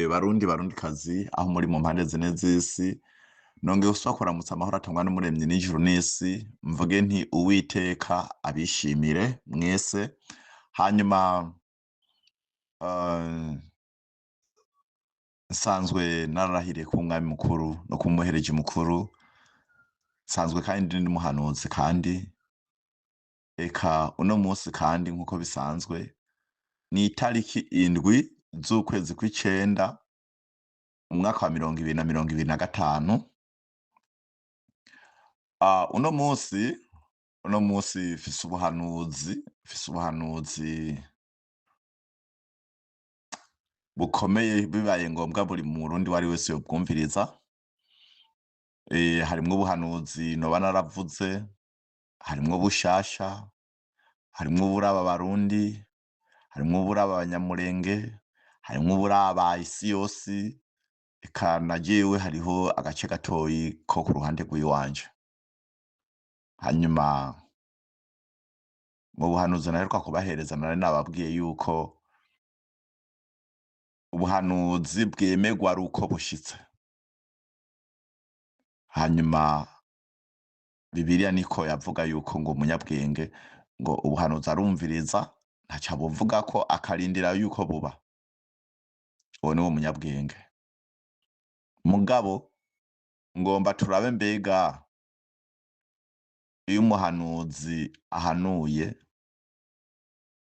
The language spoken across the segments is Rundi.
Barundi kazi aho muri mu mpande zine z'isi nongeye gusubira kuramutsa amahoro atangwa n'umuremyi n'ijuru n'isi mvuge nti uwiteka abishimire mwese hanyuma eh, nsanzwe nararahiriye ku mwami mukuru no ku muhereji mukuru nsanzwe kandi ndi n'umuhanuzi kandi eka uno munsi kandi nk'uko bisanzwe ni itariki indwi z'ukwezi kw'icenda umwaka wa 2025. Uno munsi mfise ubuhanuzi bukomeye bibaye ngombwa buri murundi wari wese yobwumviriza. Harimwo ubuhanuzi noba naravuze, harimwo bushasha, harimwo uburaba abarundi, harimwo uburaba abanyamurenge, harimwo uburaba isi yose, eka na jewe hariho agace gatoyi ko ku ruhande rw'iwanje. Hanyuma mu buhanuzi naheruka kubahereza nari nababwiye yuko ubuhanuzi bwemerwa ari uko bushitse. Hanyuma Bibiliya niko yavuga yuko ngo umunyabwenge ngo ubuhanuzi arumviriza ntaco abuvuga ko akarindira yuko buba. Uwo niwo munyabwenge. Mugabo ngomba turabe mbega iyo umuhanuzi ahanuye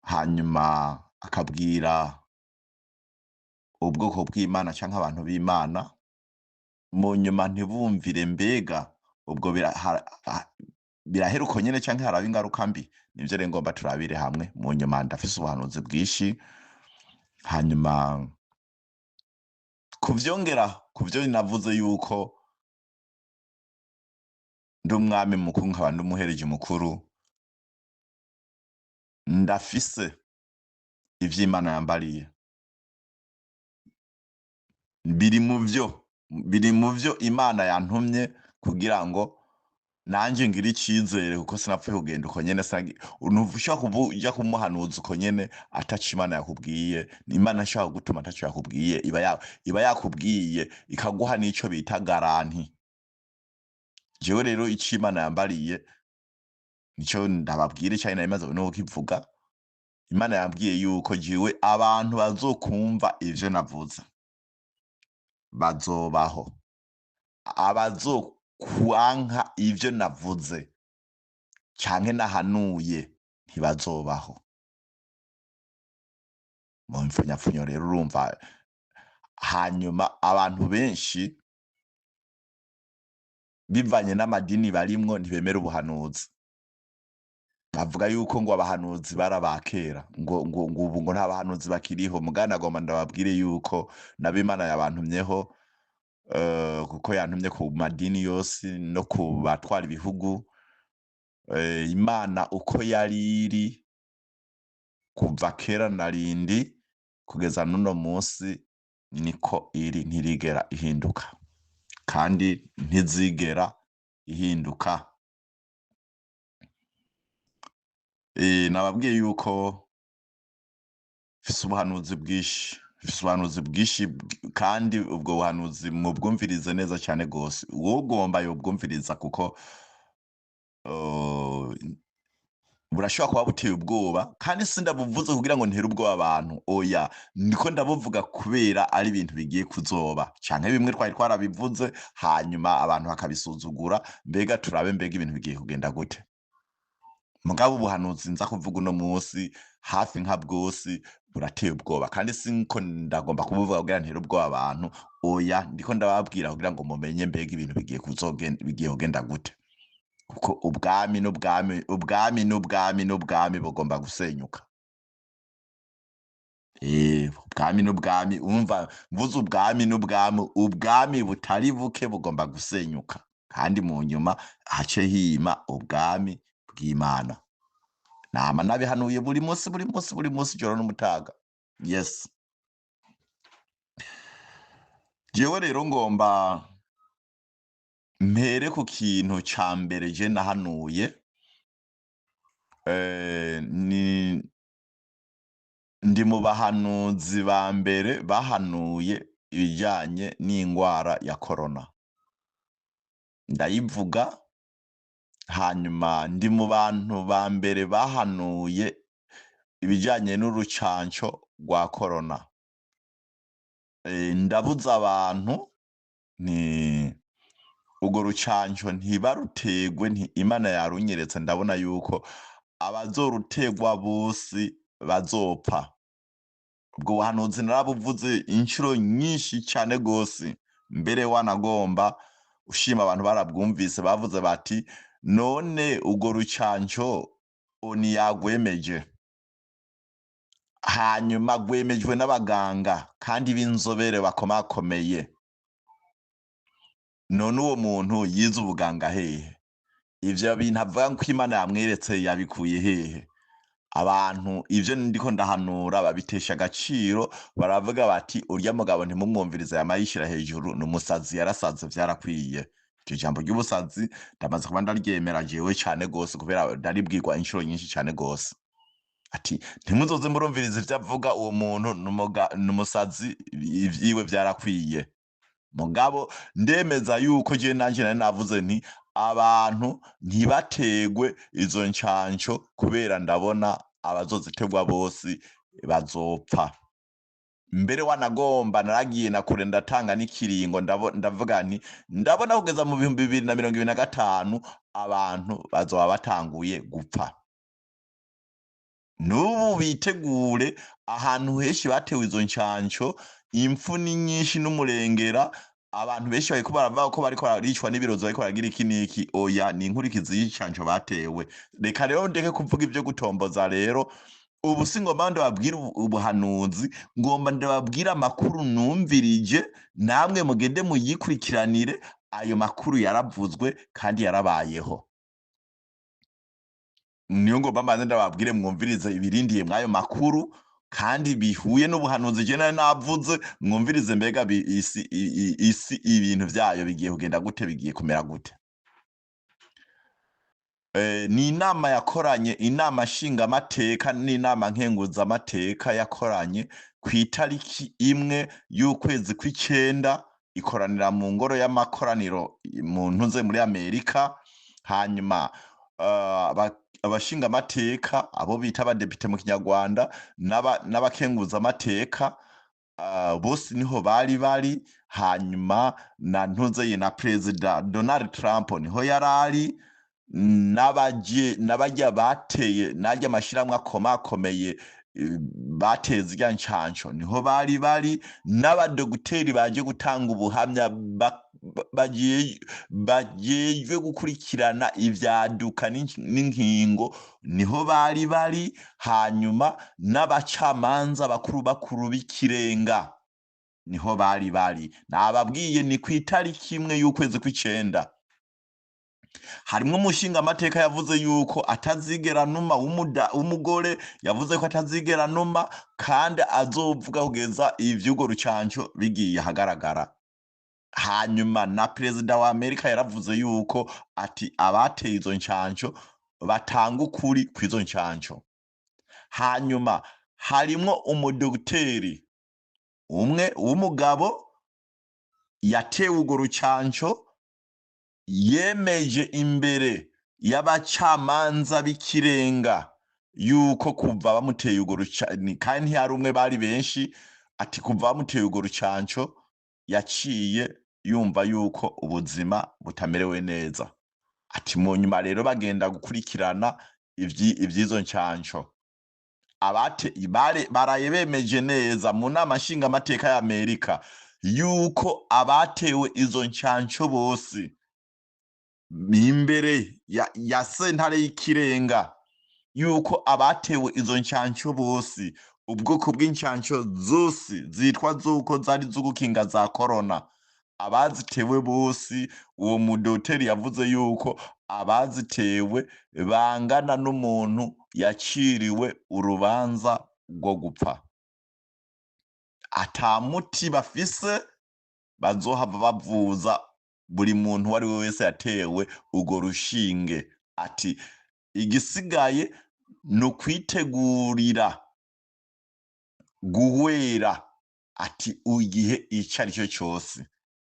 hanyuma akabwira ubwoko bw'Imana canke abantu b'Imana mu nyuma ntibumvire mbega ubwo birahera uko nyene canke haraba ingaruka mbi. Nivyo rero ngomba turabire hamwe mu nyuma. Ndafise ubuhanuzi bwinshi hanyuma kuvyo navuze yuko ndi umwami mukuru nkaba ndi umuhereji mukuru, ndafise ivy'Imana yambariye biri mu vyo Imana yantumye kugira ngo nanje ngire icizere, kuko sinapfuye kugenda uko nyene. Ntushobora kuja kumuhanuza uko nyene ataco Imana yakubwiye. Imana ishaka kugutuma ataco yakubwiye iba yakubwiye ikaguha n'ico bita garanti. Jewe rero ico Imana yambariye nico ndababwira, icayi nari maze no kukivuga. Imana yambwiye yuko jewe abantu bazokumva ivyo navuze bazobaho, abazokwanka ivyo navuze canke nahanuye ntibazobaho. Mu mpfunyapfunyo rero urumva. Hanyuma abantu benshi bivanye n'amadini barimwo ntibemera ubuhanuzi. Bavuga yuko ngo abahanuzi bari abakera, ngo ubu ngo nta bahanuzi bakiriho. Mugabo nagomba ndababwire yuko nabo Imana yabantumyeho, kuko yantumye ku madini yose no ku batwara ibihugu. Imana uko yari iri kuva kera na rindi kugeza n'uno munsi niko iri, ntirigera ihinduka kandi ntizigera ihinduka. Nababwiye yuko mfise ubuhanuzi bwinshi kandi ubwo buhanuzi mubwumvirize neza cane gose. Uwogomba yobwumviriza kuko burashobora kuba buteye ubwoba, kandi sindabuvuze kugira ngo ntere ubwoba abantu, oya, ndiko ndabuvuga kubera ari ibintu bigiye kuzoba, canke bimwe twari twarabivuze hanyuma abantu bakabisuzugura. Mbega turabe mbega ibintu bigiye kugenda gute. Mugabo ubuhanuzi nza kuvuga uno munsi hafi nka bwose burateye ubwoba, kandi sinko ndagomba kubuvuga kugira ntere ubwoba abantu, oya, ndiko ndababwira kugira ngo mumenye mbega ibintu bigiye kugenda gute. Kuko ubwami bugomba gusenyuka. Ubwami umva mvuze ubwami butari buke bugomba gusenyuka, kandi mu nyuma hace hima ubwami bw'Imana. Nama nabihanuye buri munsi ijoro n'umutaga. Yes. Jewe rero ngomba mpere ku kintu ca mbere je nahanuye. ndi mu bahanuzi ba mbere bahanuye ibijyanye n'indwara ya korona. Ndayivuga, hanyuma ndi mu bantu ba mbere bahanuye ibijyanye n'urucanco rwa korona. Ndabuza abantu nti urwo rucanco ntibarutegwe, Imana yarunyeretse ndabona yuko abazorutegwa bose bazopfa. Ubwo buhanuzi narabuvuze incuro nyinshi cane gose, mbere wanagomba ushima abantu barabwumvise bavuze bati none urwo rucanco ONU yagwemeje, hanyuma rwemejwe n'abaganga kandi b'inzobere bakomakomeye, none uwo muntu yize ubuganga hehe? Ivyo bintu avuga ko Imana yamweretse yabikuye hehe? Abantu ivyo ndiko ndahanura babitesha agaciro, baravuga bati urya mugabo ntimumwumvirize yama yishira hejuru, n'umusazi, yarasaze vyarakwiye. Iryo jambo ry'ubusazi ndamaze kuba ndaryemera jewe cane gose, kubera ndaribwirwa incuro nyinshi cane gose. Ati ntimuzoze murumviriza ivyo avuga, uwo muntu n'umusazi, ivyiwe vyarakwiye. Mugabo ndemeza yuko jewe nanje nari navuze nti abantu ntibategwe izo ncanco, kubera ndabona abazozitegwa bose bazopfa. Mbere wanagomba naragiye na kure ndatanga n'ikiringo, ndavuga nti ndabona kugeza mu 2025 abantu bazoba batanguye gupfa. N'ubu bitegure, ahantu henshi batewe izo ncanco, impfu ni nyinshi n'umurengera, abantu benshi bariko baravuga ko bariko baricwa n'ibirozi, bariko baragira iki n'iki. Oya, ni inkurikizi y'icanco batewe. Reka rero ndeke kuvuga ivyo gutomboza rero, ubu singomba ndababwira ubuhanuzi, ngomba ndababwira amakuru numvirije, namwe mugende muyikurikiranire, ayo makuru yaravuzwe kandi yarabayeho. Niyo ngomba mbanze ndababwire mwumvirize ibirindiye mw'ayo makuru, kandi bihuye n'ubuhanuzi je nari navuze, mwumvirize mbega isi ibintu vyayo bigiye kugenda gute, bigiye kumera gute. Ni inama yakoranye, inama nshingamateka n'inama nkenguzamateka yakoranye kw'itariki 1 y'ukwezi kw'icenda, ikoranira mu ngoro y'amakoraniro mu ntuze muri Amerika. Hanyuma abashingamateka, abo bita abadepite mu kinyarwanda, n'abakenguzamateka, bose niho bari. Hanyuma na ntuzeye na Perezida Donald Trump niho yarari, n'abarya bateye, n'arya amashirahamwe akomakomeye bateza irya ncanco niho bari, n'abadogiteri baje gutanga ubuhamya bajejwe gukurikirana ivyaduka n'inkingo niho bari. Hanyuma n'abacamanza bakuru b'ikirenga niho bari. Nababwiye ni kw'itariki 1 y'ukwezi kw'icenda. Harimwo umushingamateka yavuze yuko atazigera anuma, w'umugore yavuze ko atazigera anuma, kandi azovuga kugeza ivy'urwo rucanco bigiye ahagaragara. Hanyuma na perezida wa Amerika yaravuze yuko ati abateye izo ncanco batanga ukuri kw'izo ncanco. Hanyuma harimwo umudogiteri umwe w'umugabo yatewe urwo rucanco, yemeje imbere y'abacamanza b'ikirenga yuko kuva bamuteye urwo rucanco, kandi ntiyari umwe, bari benshi, ati kuva bamuteye urwo rucanco yaciye yumva yuko ubuzima butamerewe neza. Ati mu nyuma rero bagenda gukurikirana ivy'izo ncanco, baraye bemeje neza mu nama nshingamateka ya Amerika yuko abatewe izo ncanco bose, imbere ya sentare y'ikirenga, yuko abatewe izo ncanco bose, ubwoko bw'incanco zose zitwa zuko zari z'ugukinga za korona, abazitewe bose, uwo mudoteri yavuze yuko abazitewe bangana n'umuntu yaciriwe urubanza rwo gupfa. Ata muti bafise bazohava bavuza buri muntu uwo ari we wese yatewe urwo rushinge. Ati igisigaye ni ukwitegurira guhwera ati igihe ico ari cyo cyose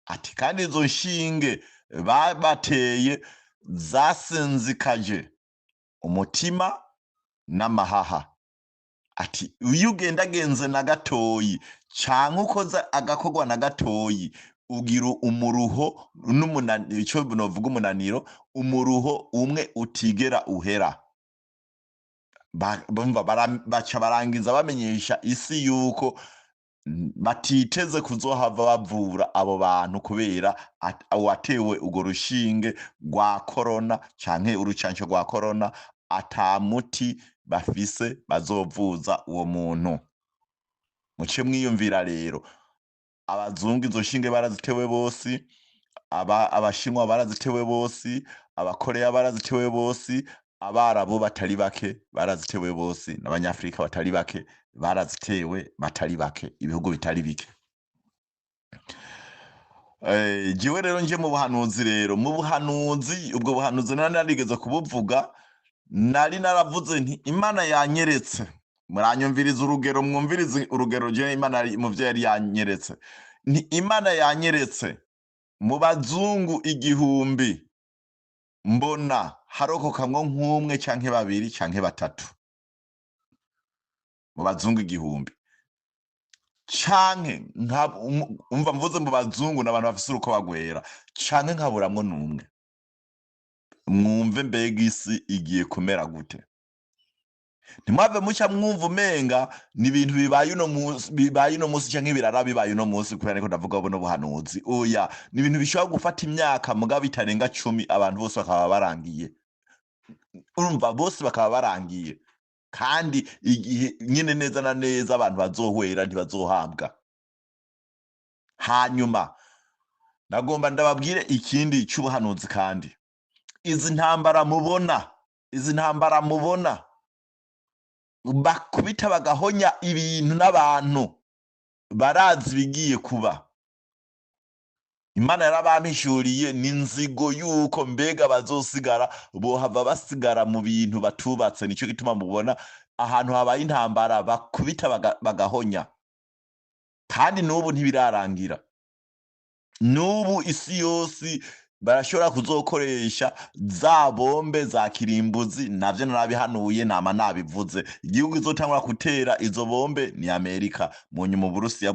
ati kandi izo nshinge babateye zasinzikaje umutima n'amahaha ati iyo ugendagenze na gatoyi canke ukoze agakorwa na gatoyi ugira umuruho ico novuga umunaniro, umuruho umwe utigera uhera. Baca barangiza bamenyesha isi yuko batiteze kuzohava bavura abo bantu kubera uwatewe urwo rushinge rwa korona canke urucanco rwa korona ata muti bafise bazovuza uwo muntu. Muce mwiyumvira rero, abazungu izo nshinge barazitewe bose, abashinwa barazitewe bose, abakoreya barazitewe bose, abarabu batari bake barazitewe bose, n'abanyafrika batari bake barazitewe batari bake, ibihugu bitari bike. Jewe rero nje mu buhanuzi rero, mu buhanuzi, ubwo buhanuzi nari narigeze kubuvuga, nari naravuze nti Imana yanyeretse, muranyumviriza urugero, mwumvirize urugero je Imana muvyo yari yanyeretse, nti Imana yanyeretse mu bazungu 1000 mbona harokokamwo nk'umwe canke babiri canke batatu, mu bazungu 1000 canke umva mvuze mu bazungu n'abantu bafise urukoba rwera, canke nkaburamwo n'umwe. Mwumve mbega isi igiye kumera gute? Ntimwave muca mwumva umenga ni ibintu bibaye uno musi canke birara bibaye uno musi kubera niko ndavuga buno buhanuzi. Oya, ni ibintu bishobora gufata imyaka mugabo itarenga 10 abantu bose bakaba barangiye. Urumva bose bakaba barangiye. Kandi igihe nyine neza na neza abantu bazohwera ntibazohabwa. Hanyuma nagomba ndababwire ikindi c'ubuhanuzi kandi. Izi ntambara mubona bakubita bagahonya ibintu n'abantu barazi bigiye kuba. Imana yarabampishuriye n'inzigo yuko mbega bazosigara bohava basigara mu bintu batubatse. Nico gituma mubona ahantu habaye intambara bakubita bagahonya, kandi n'ubu ntibirarangira. N'ubu isi yose barashobora kuzokoresha za bombe za kirimbuzi, navyo narabihanuye nama nabivuze. Igihugu izotangura gutera izo bombe ni Amerika, munyuma Uburusiya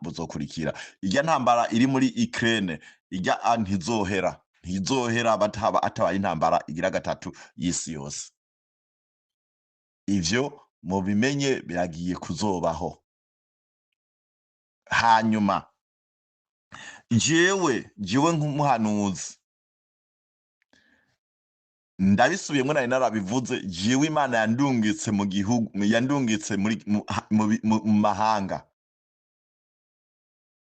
buzokurikira. Irya ntambara iri muri Ukraine, irya ntizohera hatabaye intambara igira gatatu y'isi yose. Ivyo mubimenye biragiye kuzobaho. Hanyuma jewe nk'umuhanuzi ndabisubiyemwo, nari narabivuze, jewe Imana yandungitse mu gihugu, yandungitse mu mahanga,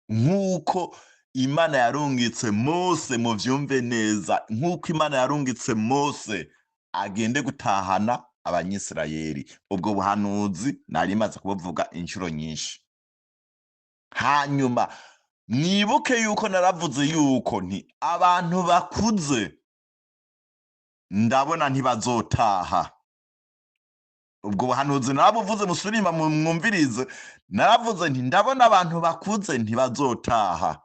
nk'uko Imana yarungitse Mose, muvyumve neza, nk'uko Imana yarungitse Mose agende gutahana abanyisirayeli. Ubwo buhanuzi nari maze kubuvuga incuro nyinshi. Hanyuma mwibuke yuko naravuze yuko nti abantu bakuze ndabona ntibazotaha. Ubwo buhanuzi narabuvuze, musurima mwumvirize. Naravuze nti ndabona abantu bakuze ntibazotaha,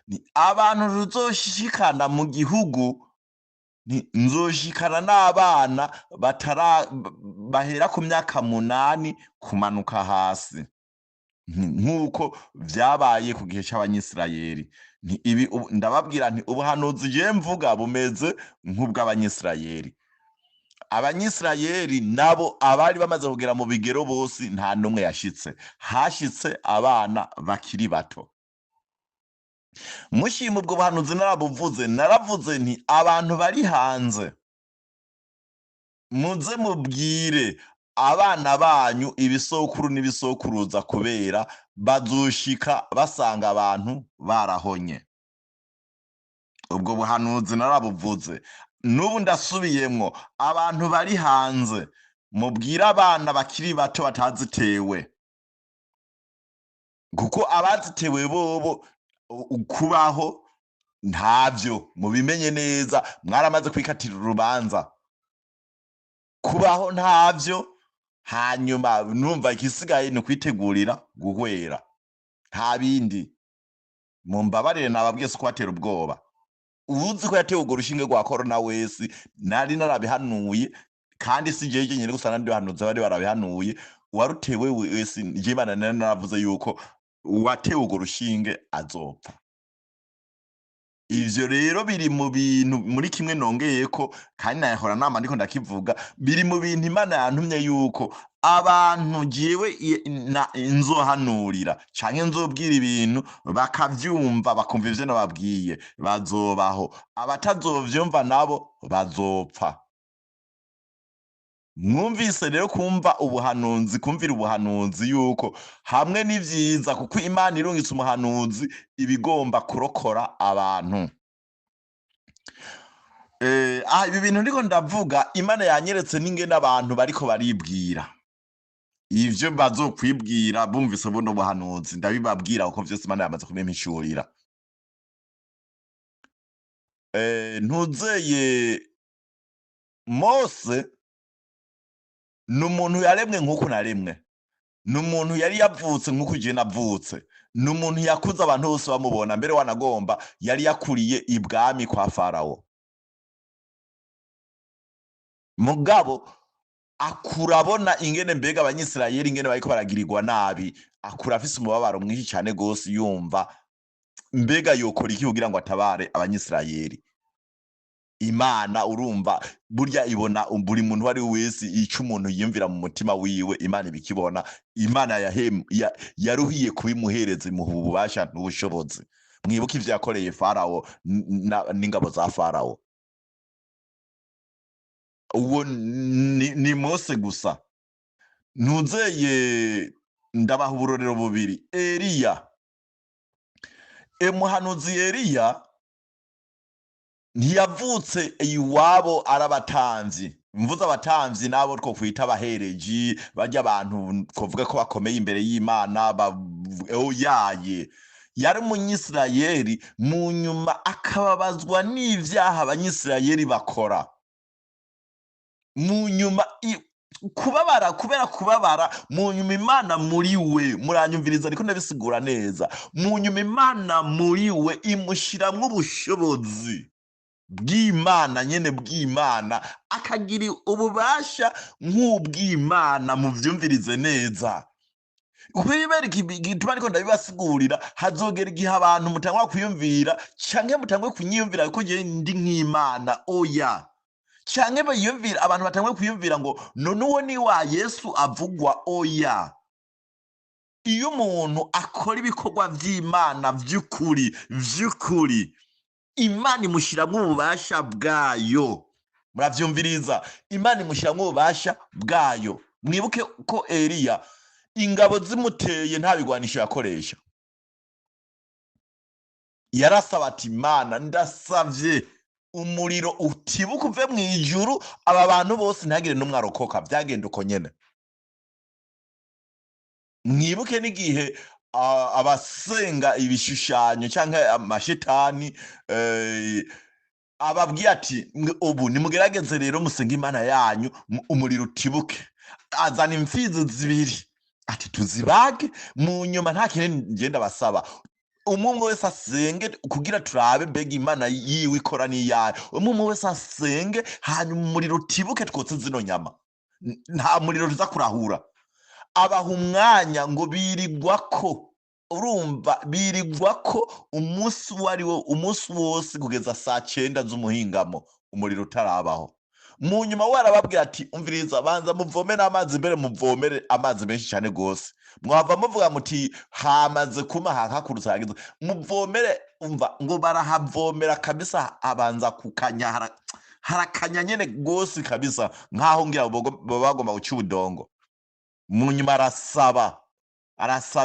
ni abantu ruzoshikana mu gihugu, nzoshikana n'abana bahera ku myaka 8 kumanuka hasi, nk'uko vyabaye ku gihe c'abanyisirayeli. Ibi ndababwira nti ubuhanuzi je mvuga bumeze nk'ubw'abanyisirayeli. Abanyisirayeli nabo abari bamaze kugera mu bigero bose nta numwe yashitse, hashitse abana bakiri bato. Mushima ubwo buhanuzi naravuze nti abantu bari hanze muze mubwire abana banyu ibisokuru n'ibisokuruza, kubera bazoshika basanga abantu barahonye. Ubwo buhanuzi narabuvuze, n'ubu ndasubiyemwo, abantu bari hanze mubwire abana bakiri bato batazitewe, kuko abazitewe bobo kubaho ntavyo, mubimenye neza, mwaramaze kwikatira urubanza. Kubaho ntavyo, hanyuma numva igisigaye ni ukwitegurira guhwera, nta bindi. Mumbabarire nababwiye si kubatera ubwoba. Uwuzi ko yatewe urwo rushinge rwa korona wese nari narabihanuye, kandi si jewe jenyene gusa n'abandi bahanuzi bari barabihanuye. Uwarutewe wese je Imana nari naravuze yuko uwatewe urwo rushinge azopfa. Ivyo rero biri mu bintu muri kimwe nongeyeko, kandi nahora nama ndiko ndakivuga, biri mu bintu Imana yantumye yuko abantu jewe nzohanurira canke nzobwira ibintu bakavyumva bakumva ivyo nababwiye bazobaho, abatazovyumva nabo bazopfa. Mwumvise rero kumvira ubuhanuzi yuko hamwe ni vyiza, kuko Imana irungitse umuhanuzi iba igomba kurokora abantu. Ibi bintu ndiko ndavuga Imana yanyeretse n'ingene abantu bariko baribwira. Ivyo bazokwibwira bumvise buno buhanuzi ndabibabwira kuko vyose Imana yamaze kubimpishurira. Ntuzeye Mose n'umuntu yaremwe nk'uko naremwe, n'umuntu yari yavutse nk'uko je navutse, n'umuntu yakuze abantu bose bamubona, mbere wanagomba yari yakuriye ibwami kwa Farawo. Mugabo akura abona ingene mbega abanyisirayeli ingene bariko baragirirwa nabi, akura afise umubabaro mwinshi cane gose, yumva mbega yokora iki kugira ngo atabare abanyisirayeli. Imana urumva burya ibona buri muntu wari wese ico umuntu yiyumvira mu mutima wiwe, Imana ibikibona. Imana yaruhiye kubimuhereza, imuha ububasha n'ubushobozi. Mwibuke ivyo yakoreye Farawo n'ingabo za Farawo. Uwo ni Mose gusa. Ntuzeye ndabaha uburorero bubiri. Eliya, umuhanuzi Eliya ntiyavutse iwabo ari abatamvyi. Mvuze abatamvyi nabo twokwita abahereji, barya abantu twovuga ko bakomeye imbere y'Imana, oyaye. Yari umunyisirayeli, mu nyuma akababazwa n'ivyaha abanyisirayeli bakora. Mu nyuma kubera kubabara, mu nyuma Imana muri we, muranyumviriza ariko ndabisigura neza, mu nyuma Imana muri we imushiramwo ubushobozi bw'Imana nyene, bw'Imana, akagira ububasha nk'ubw'Imana. Muvyumvirize neza. Kubera igituma ariko ndabibasigurira, hazogera igihe abantu mutangwa kwiyumvira canke mutangwe kunyiyumvira ko je ndi nk'Imana. Oya. Canke bayiyumvira, abantu batangwe kwiyumvira ngo none uwo ni wa Yesu avugwa. Oya. Iyo umuntu akora ibikorwa vy'Imana vy'ukuri, Imana imushiramwo ububasha bwayo. Muravyumviriza, Imana imushiramwo ububasha bwayo. Mwibuke ko Eliya ingabo zimuteye nta bigwanisho yakoresha. Yarasaba ati, Imana ndasavye umuriro utibuka uve mw'ijuru, aba bantu bose ntihagire n'umwe arokoka. Vyagenda uko nyene. Mwibuke n'igihe abasenga ibishushanyo canke amashetani ababwiye ati, ubu nimugerageze rero musenge Imana yanyu, umuriro utibuke. Azana imfizi zibiri ati tuzibage, mu nyuma nta kintu ngenda basaba. Umwe wese asenge kugira turabe mbega Imana yiwe ikora n'iyayo. Umwe wese asenge, hanyuma umuriro utibuke twotse zino nyama. Nta muriro tuza kurahura. Abaha umwanya ngo birigwako. Urumva, birigwako umunsi wariwo, umunsi wose kugeza 9:00 z'umuhingamo, umuriro utarabaho. Mu nyuma warababwira ati, umviriza, banza muvomere amazi, mbere muvomere amazi menshi cyane gose. Mwava muvuga muti hamaze kuma hakakurutsa yagize, muvomere. Umva ngo barahavomera kabisa, abanza kukanya, harakanya nyene gose kabisa, nkaho ngira bagomba guca ubudongo. Mu nyuma arasaba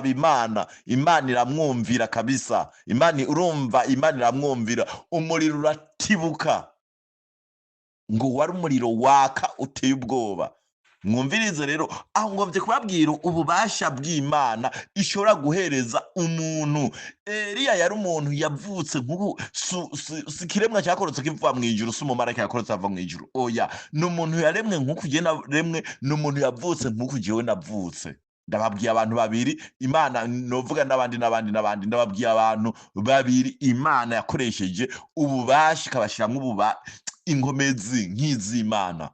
Imana, Imana iramwumvira kabisa. Urumva, Imana iramwumvira, umuriro uratibuka. Ngo wari umuriro waka uteye ubwoba. mwumvirize rero aho ngomvye kubabwira ububasha bw'Imana ishobora guhereza umuntu. Eliya yari umuntu yavutse nk'ubu, si ikiremwa cyakorotse kiva mw'ijuru, si umumarayika yakorotse ava mw'ijuru, oya, ni umuntu yaremwe nk'uko je naremwe, ni umuntu yavutse nk'uko jewe navutse. Ndababwiye abantu babiri Imana, novuga n'abandi, ndababwiye abantu babiri Imana yakoresheje ububasha ikabashiramwo inkomezi nk'iz'Imana,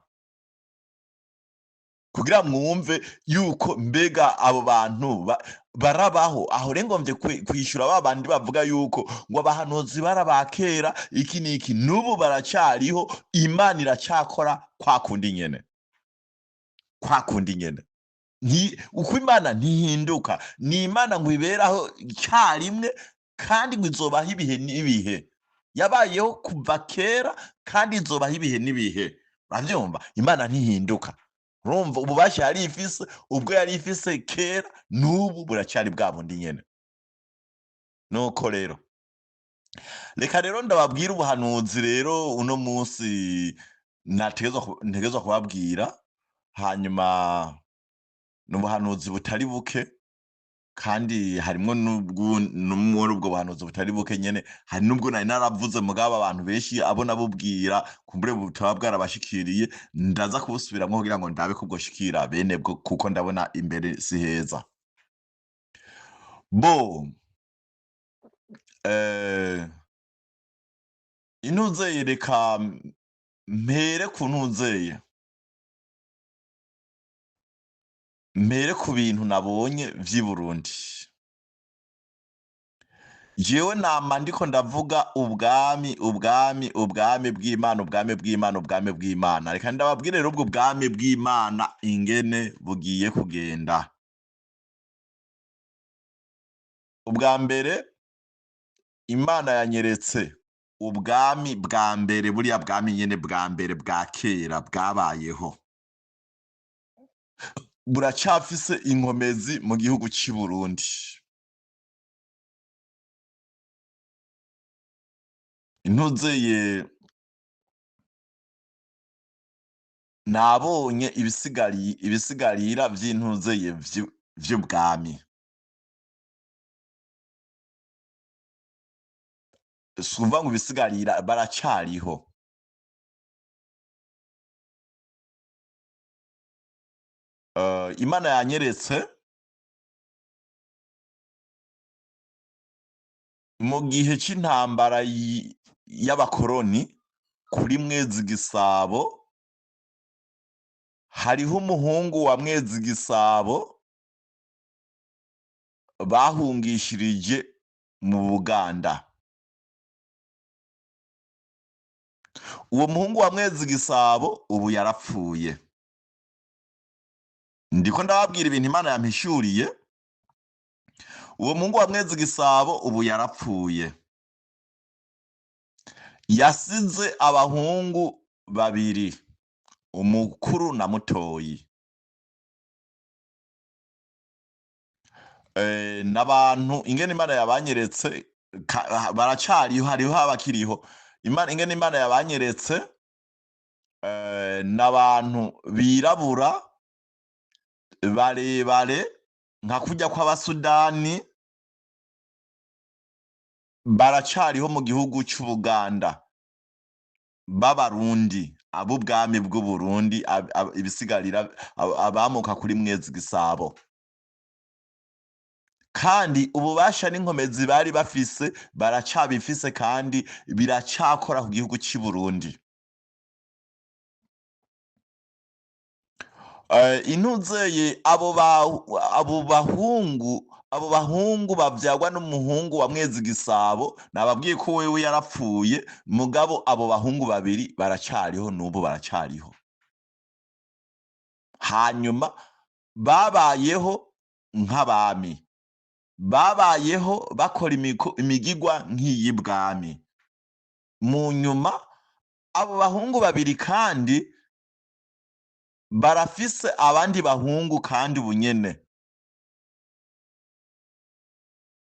kugira mwumve yuko mbega abo bantu barabaho. Aho rero ngomvye kwishura ba bandi bavuga yuko ngo abahanuzi barabakera iki n'iki, n'ubu baracariho, Imana iracakora kwa kundi nyene, kwa kundi nyene. Uko Imana ntihinduka, ni Imana ngo iberaho icarimwe kandi ngo izobaho ibihe n'ibihe. Yabayeho kuva kera kandi izobaho ibihe n'ibihe. Uravyumva? Imana ntihinduka. Urumva ububasha yari ifise, ubwo yari ifise kera, n'ubu buracari bwa bundi nyene. Nuko rero reka rero ndababwira ubuhanuzi rero uno munsi ntegerezwa kubabwira, hanyuma n'ubuhanuzi butari buke, kandi harimwo muri ubwo buhanuzi butari buke nyene, hari n'ubwo nari naravuze mugabo abantu benshi abo nabubwira kumbure butaba bwarabashikiriye, ndaza kubusubiramwo kugira ngo ndabe ko bwoshikira bene bwo, kuko ndabona imbere si heza. Bo intuzeye, reka mpere ku ntuzeye, mpere ku bintu nabonye vy'i Burundi. Jewe nama ndiko ndavuga ubwami bw'Imana, ubwami bw'Imana. Reka ndababwire rero ubwo bwami bw'Imana ingene bugiye kugenda. Ubwa mbere Imana yanyeretse ubwami bwa mbere, buriya bwami nyene bwa mbere bwa kera bwabayeho, buracafise inkomezi mu gihugu c'i Burundi. Intuzeye, nabonye ibisigarira vy'intuzeye vy'ubwami. Sumva ngo ibisigarira, baracariho. Imana yanyeretse mu gihe c'intambara y'abakoroni kuri Mwezigisabo, hariho umuhungu wa Mwezigisabo bahungishirije mu Buganda. Uwo muhungu wa Mwezigisabo ubu yarapfuye. Ndiko ndababwira ibintu Imana yampishuriye. Uwo muhungu wa Mwezigisabo ubu yarapfuye. Yasize abahungu babiri, umukuru na mutoyi. N'abantu ingene Imana yabanyeretse, baracariho, hariho abakiriho. Ingene Imana yabanyeretse, n'abantu birabura barebare nka kurya kw'Abasudani, baracariho mu gihugu c'Ubuganda, b'Abarundi, ab'ubwami bw'Uburundi, ibisigarira abamuka kuri Mwezigisabo. Kandi ububasha n'inkomezi bari bafise baracabifise, kandi biracakora ku gihugu c'i Burundi. Intuzeye, abo bahungu bavyagwa n'umuhungu wa Mwezigisabo, nababwiye ko wewe yarapfuye, mugabo abo bahungu babiri baracariho, n'ubu baracariho. Hanyuma babayeho nk'abami, babayeho bakora imigigwa nk'iy'ibwami. Mu nyuma abo bahungu babiri kandi barafise abandi bahungu kandi ubu nyene,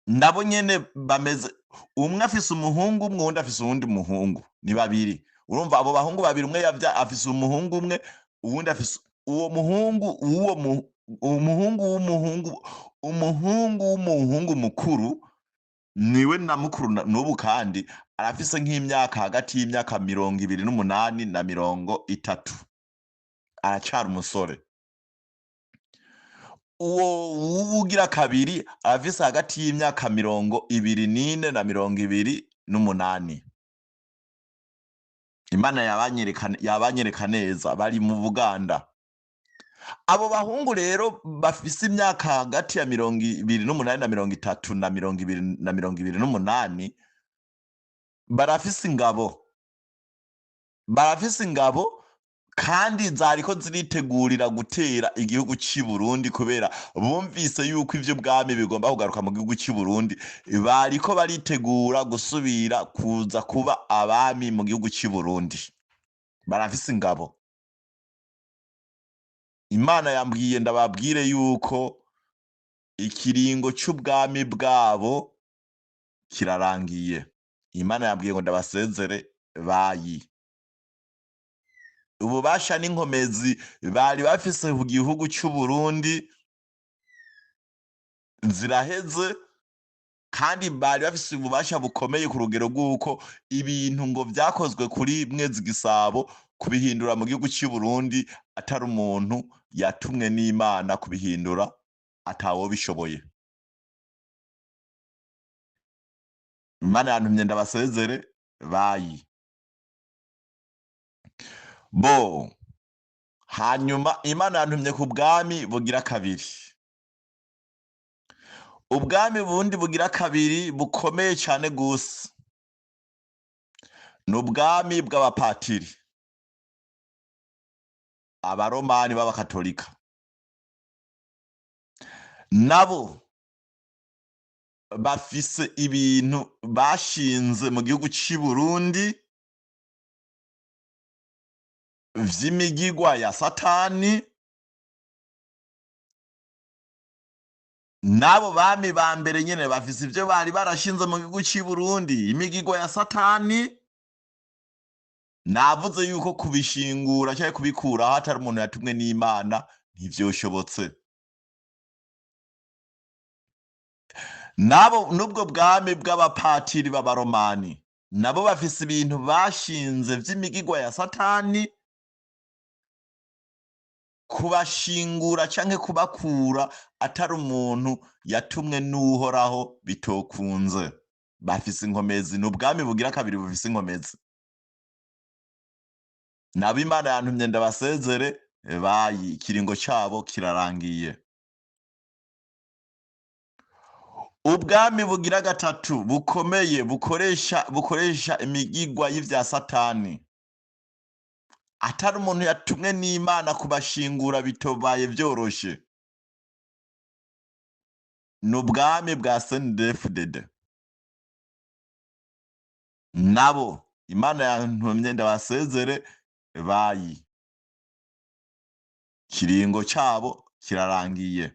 nabo nyene bameze, umwe afise umuhungu umwe, uwundi afise uwundi muhungu, ni babiri. Urumva abo bahungu babiri, umwe afise umuhungu umwe, uwundi afise uwo muhungu w'umuhungu mukuru niwe na mukuru n'ubu kandi arafise nk'imyaka hagati y'imyaka 28 na 30, aracari umusore. Uwo wubugira kabiri arafise hagati y'imyaka 24 na 28. Imana yabanyereka neza bari mu Buganda. Abo bahungu rero bafise imyaka hagati ya 28 na 30 na 28 barafise ingabo kandi zariko ziritegurira gutera igihugu c'i Burundi kubera bumvise yuko ivyo bwami bigomba kugaruka mu gihugu c'i Burundi, bariko baritegura gusubira kuza kuba abami mu gihugu c'i Burundi. Barafise ingabo. Imana yambwiye ndababwire yuko ikiringo c'ubwami bwabo kirarangiye. Imana yambwiye ngo ndabasezere bayi. Ububasha n'inkomezi bari bafise ku gihugu c'u Burundi ziraheze, kandi bari bafise ububasha bukomeye ku rugero rw'uko ibintu ngo vyakozwe kuri Mwezi Gisabo kubihindura mu gihugu c'i Burundi atari umuntu yatumwe n'Imana kubihindura atawobishoboye. Imana yantumye ndabasezere bayi. Hanyuma Imana yantumye ku bwami bugira kabiri. Ubwami bundi bugira kabiri bukomeye cane gose, n'ubwami bw'abapatiri, abaromani b'abakatolika. Nabo bafise ibintu bashinze mu gihugu c'i Burundi vy'imigigwa ya Satani. Nabo bami ba mbere nyene bafise ivyo bari barashinze mu gihugu c'i Burundi, imigigwa ya Satani. Navuze yuko kubishingura canke kubikuraho atari umuntu yatumwe n'Imana ntivyoshobotse. Nubwo bwami bw'abapatiri b'abaromani nabo bafise ibintu bashinze vy'imigigwa ya Satani. Kubashingura canke kubakura atari umuntu yatumwe n'Uhoraho bitokunze. Bafise inkomezi, n'ubwami bugira kabiri bufise inkomezi. Nabo Imana yantumye ndabasezere bayi, ikiringo cabo kirarangiye. Ubwami bugira gatatu bukomeye bukoresha imigigwa y'ivya Satani atari umuntu yatumwe n'Imana kubashingura bitobaye vyoroshe, n'ubwami bwa CNDD-FDD. Nabo Imana yantumye ndabasezere bayi, ikiringo cabo kirarangiye.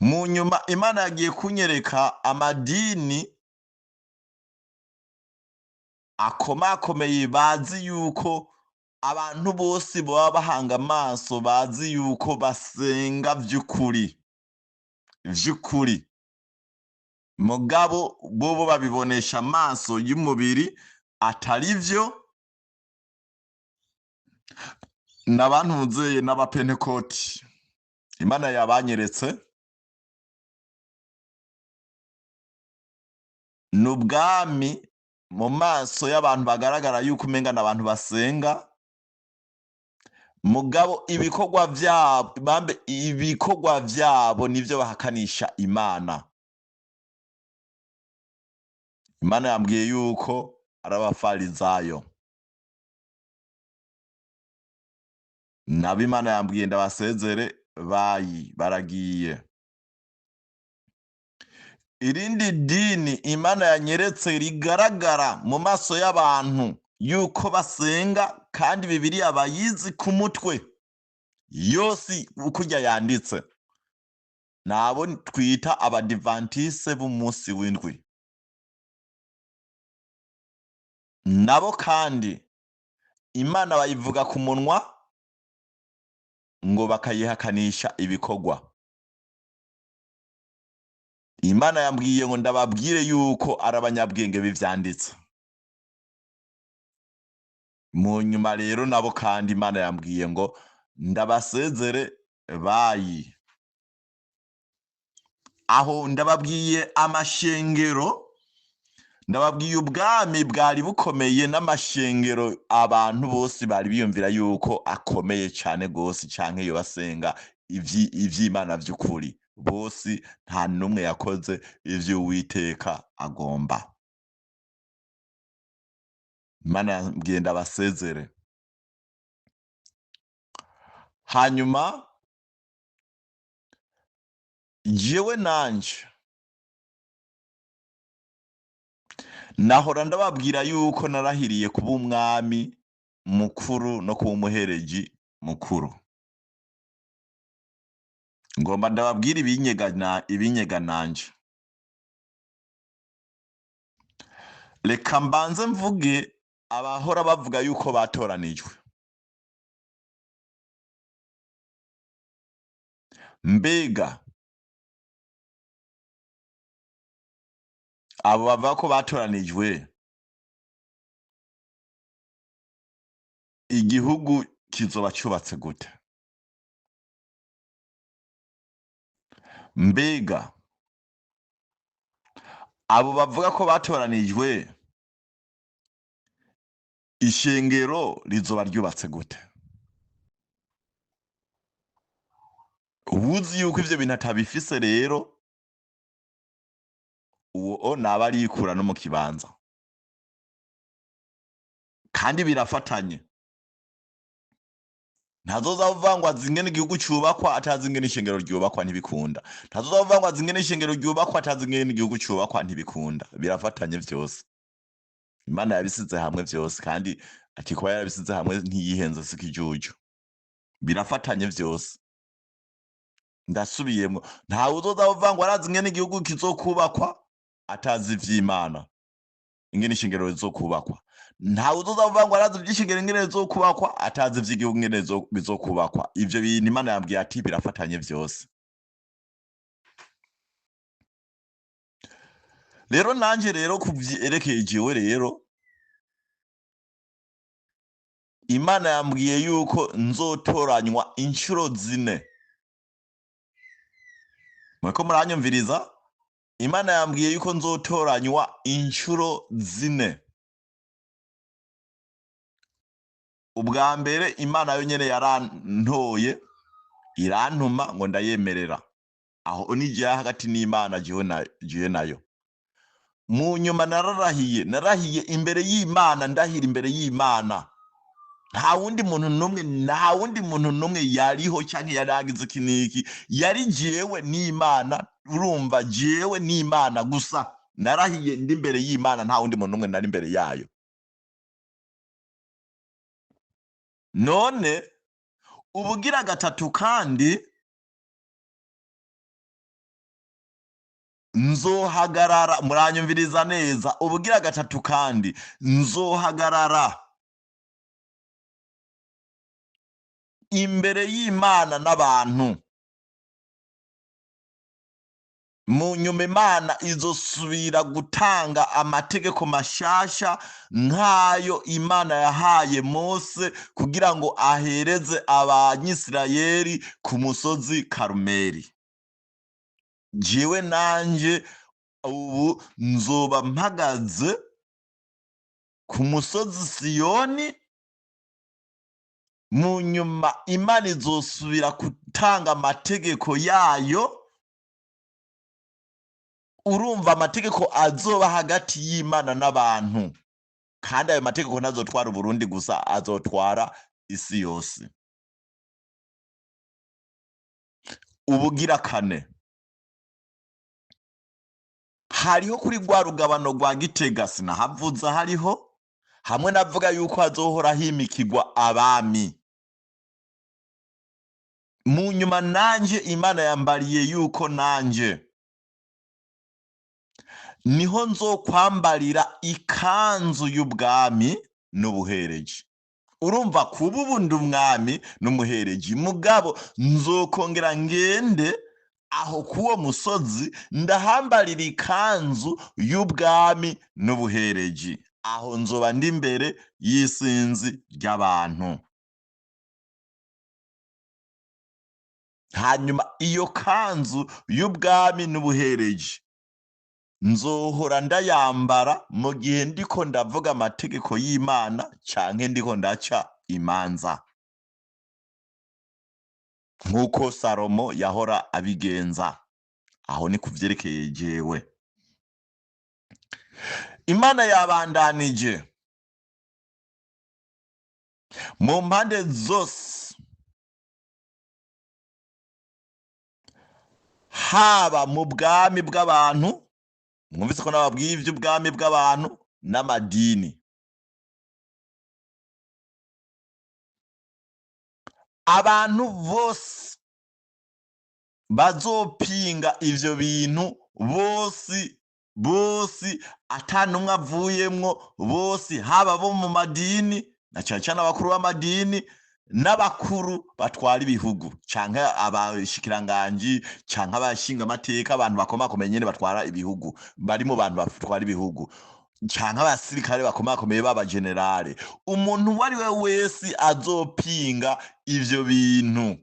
Mu nyuma Imana yagiye kunyereka amadini akomakomeye bazi yuko abantu bose baba bahanga amaso, bazi yuko basenga vy'ukuri, mugabo bobo babibonesha amaso y'umubiri atari vyo. N'abantu muzeye n'abapentekoti. Imana yabanyeretse n'ubwami mu maso y'abantu bagaragara yuko umenga n'abantu basenga, mugabo ibikorwa vyabo nivyo bahakanisha Imana. Imana yambwiye yuko ari abafarizayo. Nabo Imana yambwiye ndabasezere bayi, baragiye. Irindi dini Imana yanyeretse rigaragara mu maso y'abantu yuko basenga kandi Bibiliya bayizi ku mutwe yose ukurya yanditse, nabo twita abadivantise b'umunsi w'indwi. Nabo kandi Imana bayivuga ku munwa ngo bakayihakanisha ibikorwa. Imana yambwiye ngo ndababwire yuko ari abanyabwenge b'ivyanditse. Mu nyuma rero nabo kandi Imana yambwiye ngo ndabasezere bayi. Aho ndababwiye amashengero, ndababwiye ubwami bwari bukomeye n'amashengero abantu bose bari biyumvira yuko akomeye cane gose canke yobasenga ivy'Imana vy'ukuri. Bose nta n'umwe yakoze ivyo Uwiteka agomba. Imana yambwiye ndabasezere. Hanyuma jewe nanje nahora ndababwira yuko narahiriye kuba umwami mukuru no kuba umuhereji mukuru. Ngomba ndababwire ibinyega nanje. Reka mbanze mvuge abahora bavuga yuko batoranijwe. Mbega abo bavuga ko batoranijwe, igihugu kizoba cubatse gute? Mbega abo bavuga ko batoranijwe, ishengero rizoba ryubatse gute? Uwuzi yuko ivyo bintu atabifise rero, uwo naba arikura no mu kibanza. Kandi birafatanye. Ntazoza avuga ngo azi ingene igihugu cubakwa atazi ingene ishengero ryubakwa, ntibikunda. Ntazoza avuga ngo azi ingene ishengero ryubakwa atazi ingene igihugu cubakwa, ntibikunda. Birafatanye vyose. Imana yabisize hamwe vyose kandi ati kuba yarabisize hamwe ntiyihenze siko ijuju. Birafatanye vyose. Ndasubiyemwo, ntawe uzoza avuga ngo arazi ingene igihugu kizokubakwa atazi ivy'Imana, ingene ishengero rizokubakwa. Ntawe uzoza avuga ngo arazi ivy'ishengero ingene rizokubakwa atazi ivy'igihugu ingene bizokubakwa. Ivyo bintu Imana yambwiye ati birafatanye vyose. Rero nanje rero kuvyerekeye jewe rero, Imana yambwiye yuko nzotoranywa incuro 4. Muriko muranyumviriza? Imana yambwiye yuko nzotoranywa incuro 4. Ubwa mbere Imana yo nyene yarantoye, irantuma ngo ndayemerera. Aho nije hagati n'Imana jewe nayo. Mu nyuma narahiye imbere y'Imana, ndahira imbere y'Imana. Nta wundi muntu numwe yariho canke yaragize kiniki, yari jewe n'Imana. Urumva, jewe n'Imana gusa. Narahiye ndi imbere y'Imana, nta wundi muntu numwe nari imbere yayo. None ubugira gatatu kandi nzohagarara, muranyumviriza neza, ubugira gatatu kandi nzohagarara imbere y'Imana n'abantu. Mu nyuma Imana izosubira gutanga amategeko mashasha nk'ayo Imana yahaye Mose kugira ngo ahereze abanyisirayeli ku musozi Karumeli. Jewe nanje ubu nzoba mpagaze ku musozi Siyoni. Mu nyuma Imana izosubira gutanga amategeko yayo. Urumva, amategeko azoba hagati y'Imana n'abantu, kandi ayo mategeko ntazotwara Uburundi gusa, azotwara isi yose. Ubugira kane, hariho kuri rwa rugabano rwa Gitega, sinahavuze hariho hamwe navuga yuko hazohora himikirwa abami. Mu nyuma nanje Imana yambariye yuko nanje niho nzokwambarira ikanzu y'ubwami n'ubuhereji. urumva kuba ubu ndi umwami n'umuhereji mugabo nzokongera ngende aho kuwo musozi ndahambarira ikanzu y'ubwami n'ubuhereji, aho nzoba ndi imbere y'isinzi ry'abantu. Hanyuma iyo kanzu y'ubwami n'ubuhereji nzohora ndayambara mu gihe ndiko ndavuga amategeko y'Imana canke ndiko ndaca imanza, nk'uko Salomo yahora abigenza. Aho ni kuvyerekeye jewe. Imana yabandanije mu mpande zose, haba mu bwami bw'abantu, mwumvise ko nababwiye ivy'ubwami bw'abantu n'amadini. Abantu bose bazopinga ivyo bintu, bose ata n'umwe avuyemwo, bose haba bo mu madini na cane cane abakuru b'amadini n'abakuru batwara ibihugu canke abashikiranganji canke abashinga amateka, abantu bakomakomeye nyene batwara ibihugu, bari mu bantu batwara ibihugu canke abasirikare bakomakomeye b'abajenerale. Umuntu uwo ari we wese azopinga ivyo bintu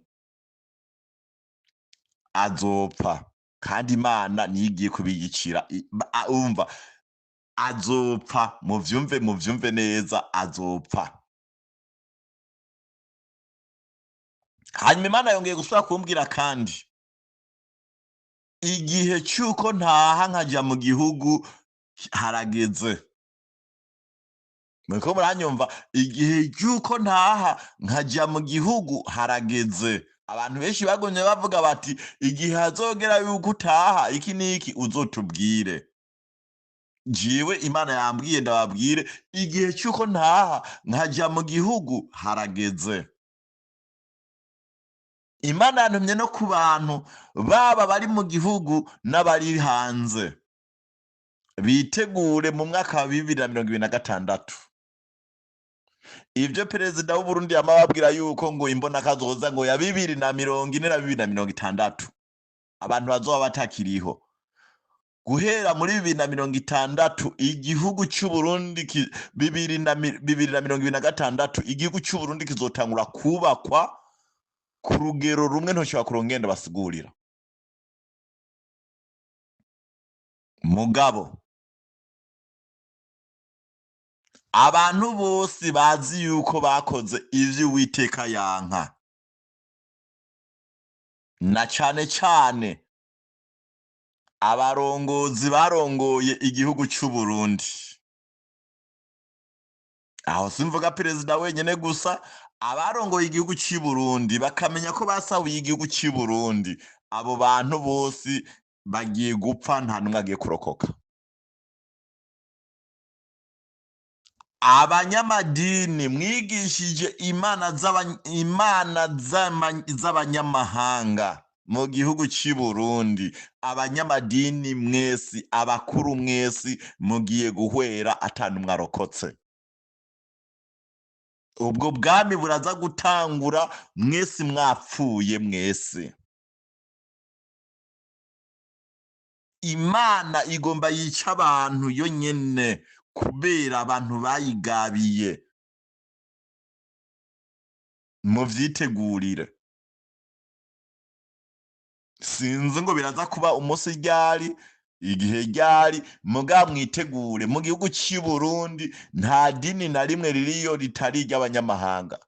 azopfa, kandi Imana niyo igiye kubiyicira. Umva, azopfa, muvyumve neza, azopfa. Hanyuma Imana yongeye gusubira kumbwira kandi, igihe c'uko ntaha nkaja mu gihugu harageze. Muriko muranyumva? Igihe c'uko ntaha nkaja mu gihugu harageze. Abantu benshi bagumye bavuga bati igihe hazogera yuko utaha iki n'iki uzotubwire. Jewe Imana yambwiye ndababwire, igihe c'uko ntaha nkaja mu gihugu harageze. Imana yantumye no ku bantu baba bari mu gihugu n'abari hanze, bitegure mu mwaka wa 2026. Ivyo perezida w'Uburundi yama ababwira yuko ngo imbonakazoza ngo ya 2040 na 2060 abantu bazoba batakiriho. Guhera muri 2060 igihugu c'Uburundi 2026 igihugu c'Uburundi kizotangura kubakwa ku rugero rumwe ntoshobora kuronka ingene basigurira. Mugabo abantu bose bazi yuko bakoze ivyo Uwiteka yanka, na cane cane abarongozi barongoye igihugu c'Uburundi. Aho simvuga perezida wenyene gusa, abarongoye igihugu c'Uburundi bakamenya ko basahuye igihugu c'Uburundi, abo bantu bose bagiye gupfa, nta n'umwe agiye kurokoka. Abanyamadini mwigishije imana z'abanyamahanga mu gihugu c'Uburundi, abanyamadini mwese, abakuru mwese mugiye guhwera ata n'umwe arokotse. Ubwo bwami buraza gutangura mwese mwapfuye mwese. Imana igomba yica abantu yo nyene kubera abantu bayigabiye. Muvyitegurire. Sinzi ngo biraza kuba umunsi ryari, igihe ryari, muga mwitegure. Mu gihugu c'Uburundi nta dini na rimwe ririyo ritari iry'abanyamahanga.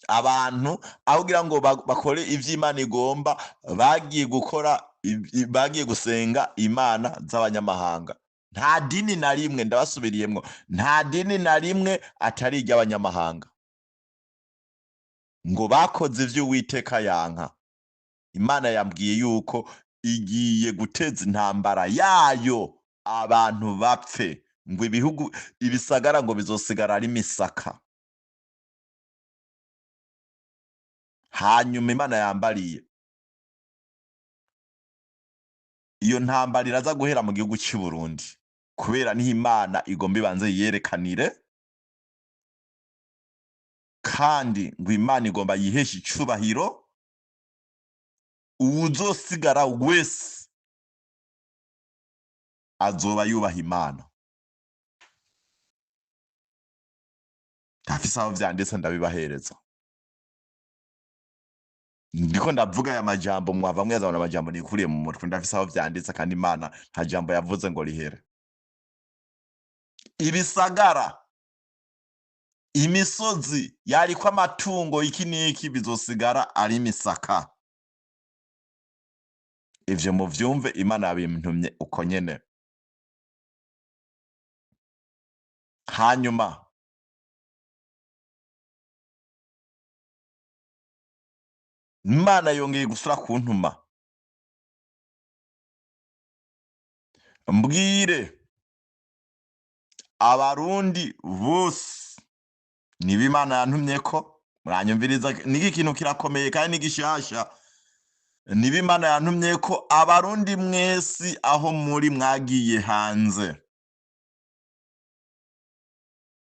Abantu aho kugira ngo bakore ivyo Imana igomba, bagiye gusenga imana z'abanyamahanga. Nta dini na rimwe, ndabasubiriyemwo, nta dini na rimwe atari iry'abanyamahanga. Ngo bakoze ivyo Uwiteka yanka. Imana yambwiye yuko igiye guteza intambara yayo abantu bapfe, ngo ibihugu, ibisagara ngo bizosigara ari misaka. Hanyuma Imana yambariye, iyo ntambara iraza guhera mu gihugu c'Uburundi, kubera niho Imana igomba ibanze yiyerekanire. kandi ngo Imana igomba yiheshe icubahiro, uwuzosigara wese azoba yubaha Imana. Ndafise aho vyanditse ndabibahereza. Ndiko ndavuga aya majambo mwava mwiyazana amajambo nikuriye mu mutwe, ndafise aho vyanditse kandi Imana nta jambo yavuze ngo rihere. Ibisagara, imisozi yariko amatungo iki n'iki bizosigara ari imisaka. Ivyo muvyumve, Imana yabintumye uko nyene. Hanyuma Imana yongeye gusura kuntuma, mbwire abarundi bose, niba Imana yantumyeko, muranyumviriza, niki kintu kirakomeye kandi n'igishasha. Niba Imana yantumyeko, abarundi mwese aho muri mwagiye hanze,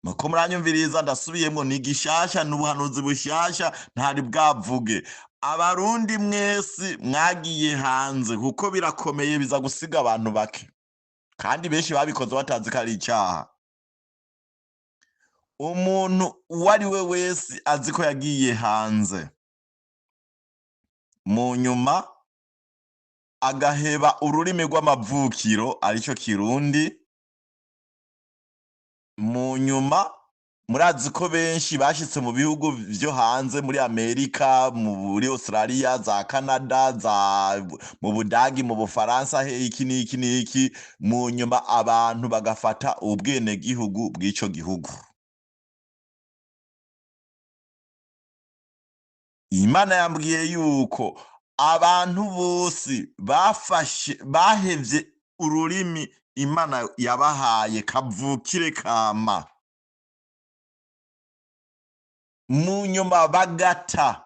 muko muranyumviriza, ndasubiyemwo, ni gishasha, n'ubuhanuzi bushasha ntari bwavuge. Abarundi mwese mwagiye hanze, kuko birakomeye, biza gusiga abantu bake, kandi benshi babikoze batazi ko ari icaha. Umuntu uwo ari we wese azi ko yagiye hanze, mu nyuma agaheba ururimi rw'amavukiro arico Kirundi, mu nyuma murazi ko benshi bashitse mu bihugu vyo hanze, muri Amerika, muri Australia, za Canada, mu Budagi, mu Bufaransa, iki n'iki n'iki, mu nyuma abantu bagafata ubwenegihugu bw'ico gihugu. Imana yambwiye yuko abantu bose bahevye ururimi Imana yabahaye kavukire kama, mu nyuma bagata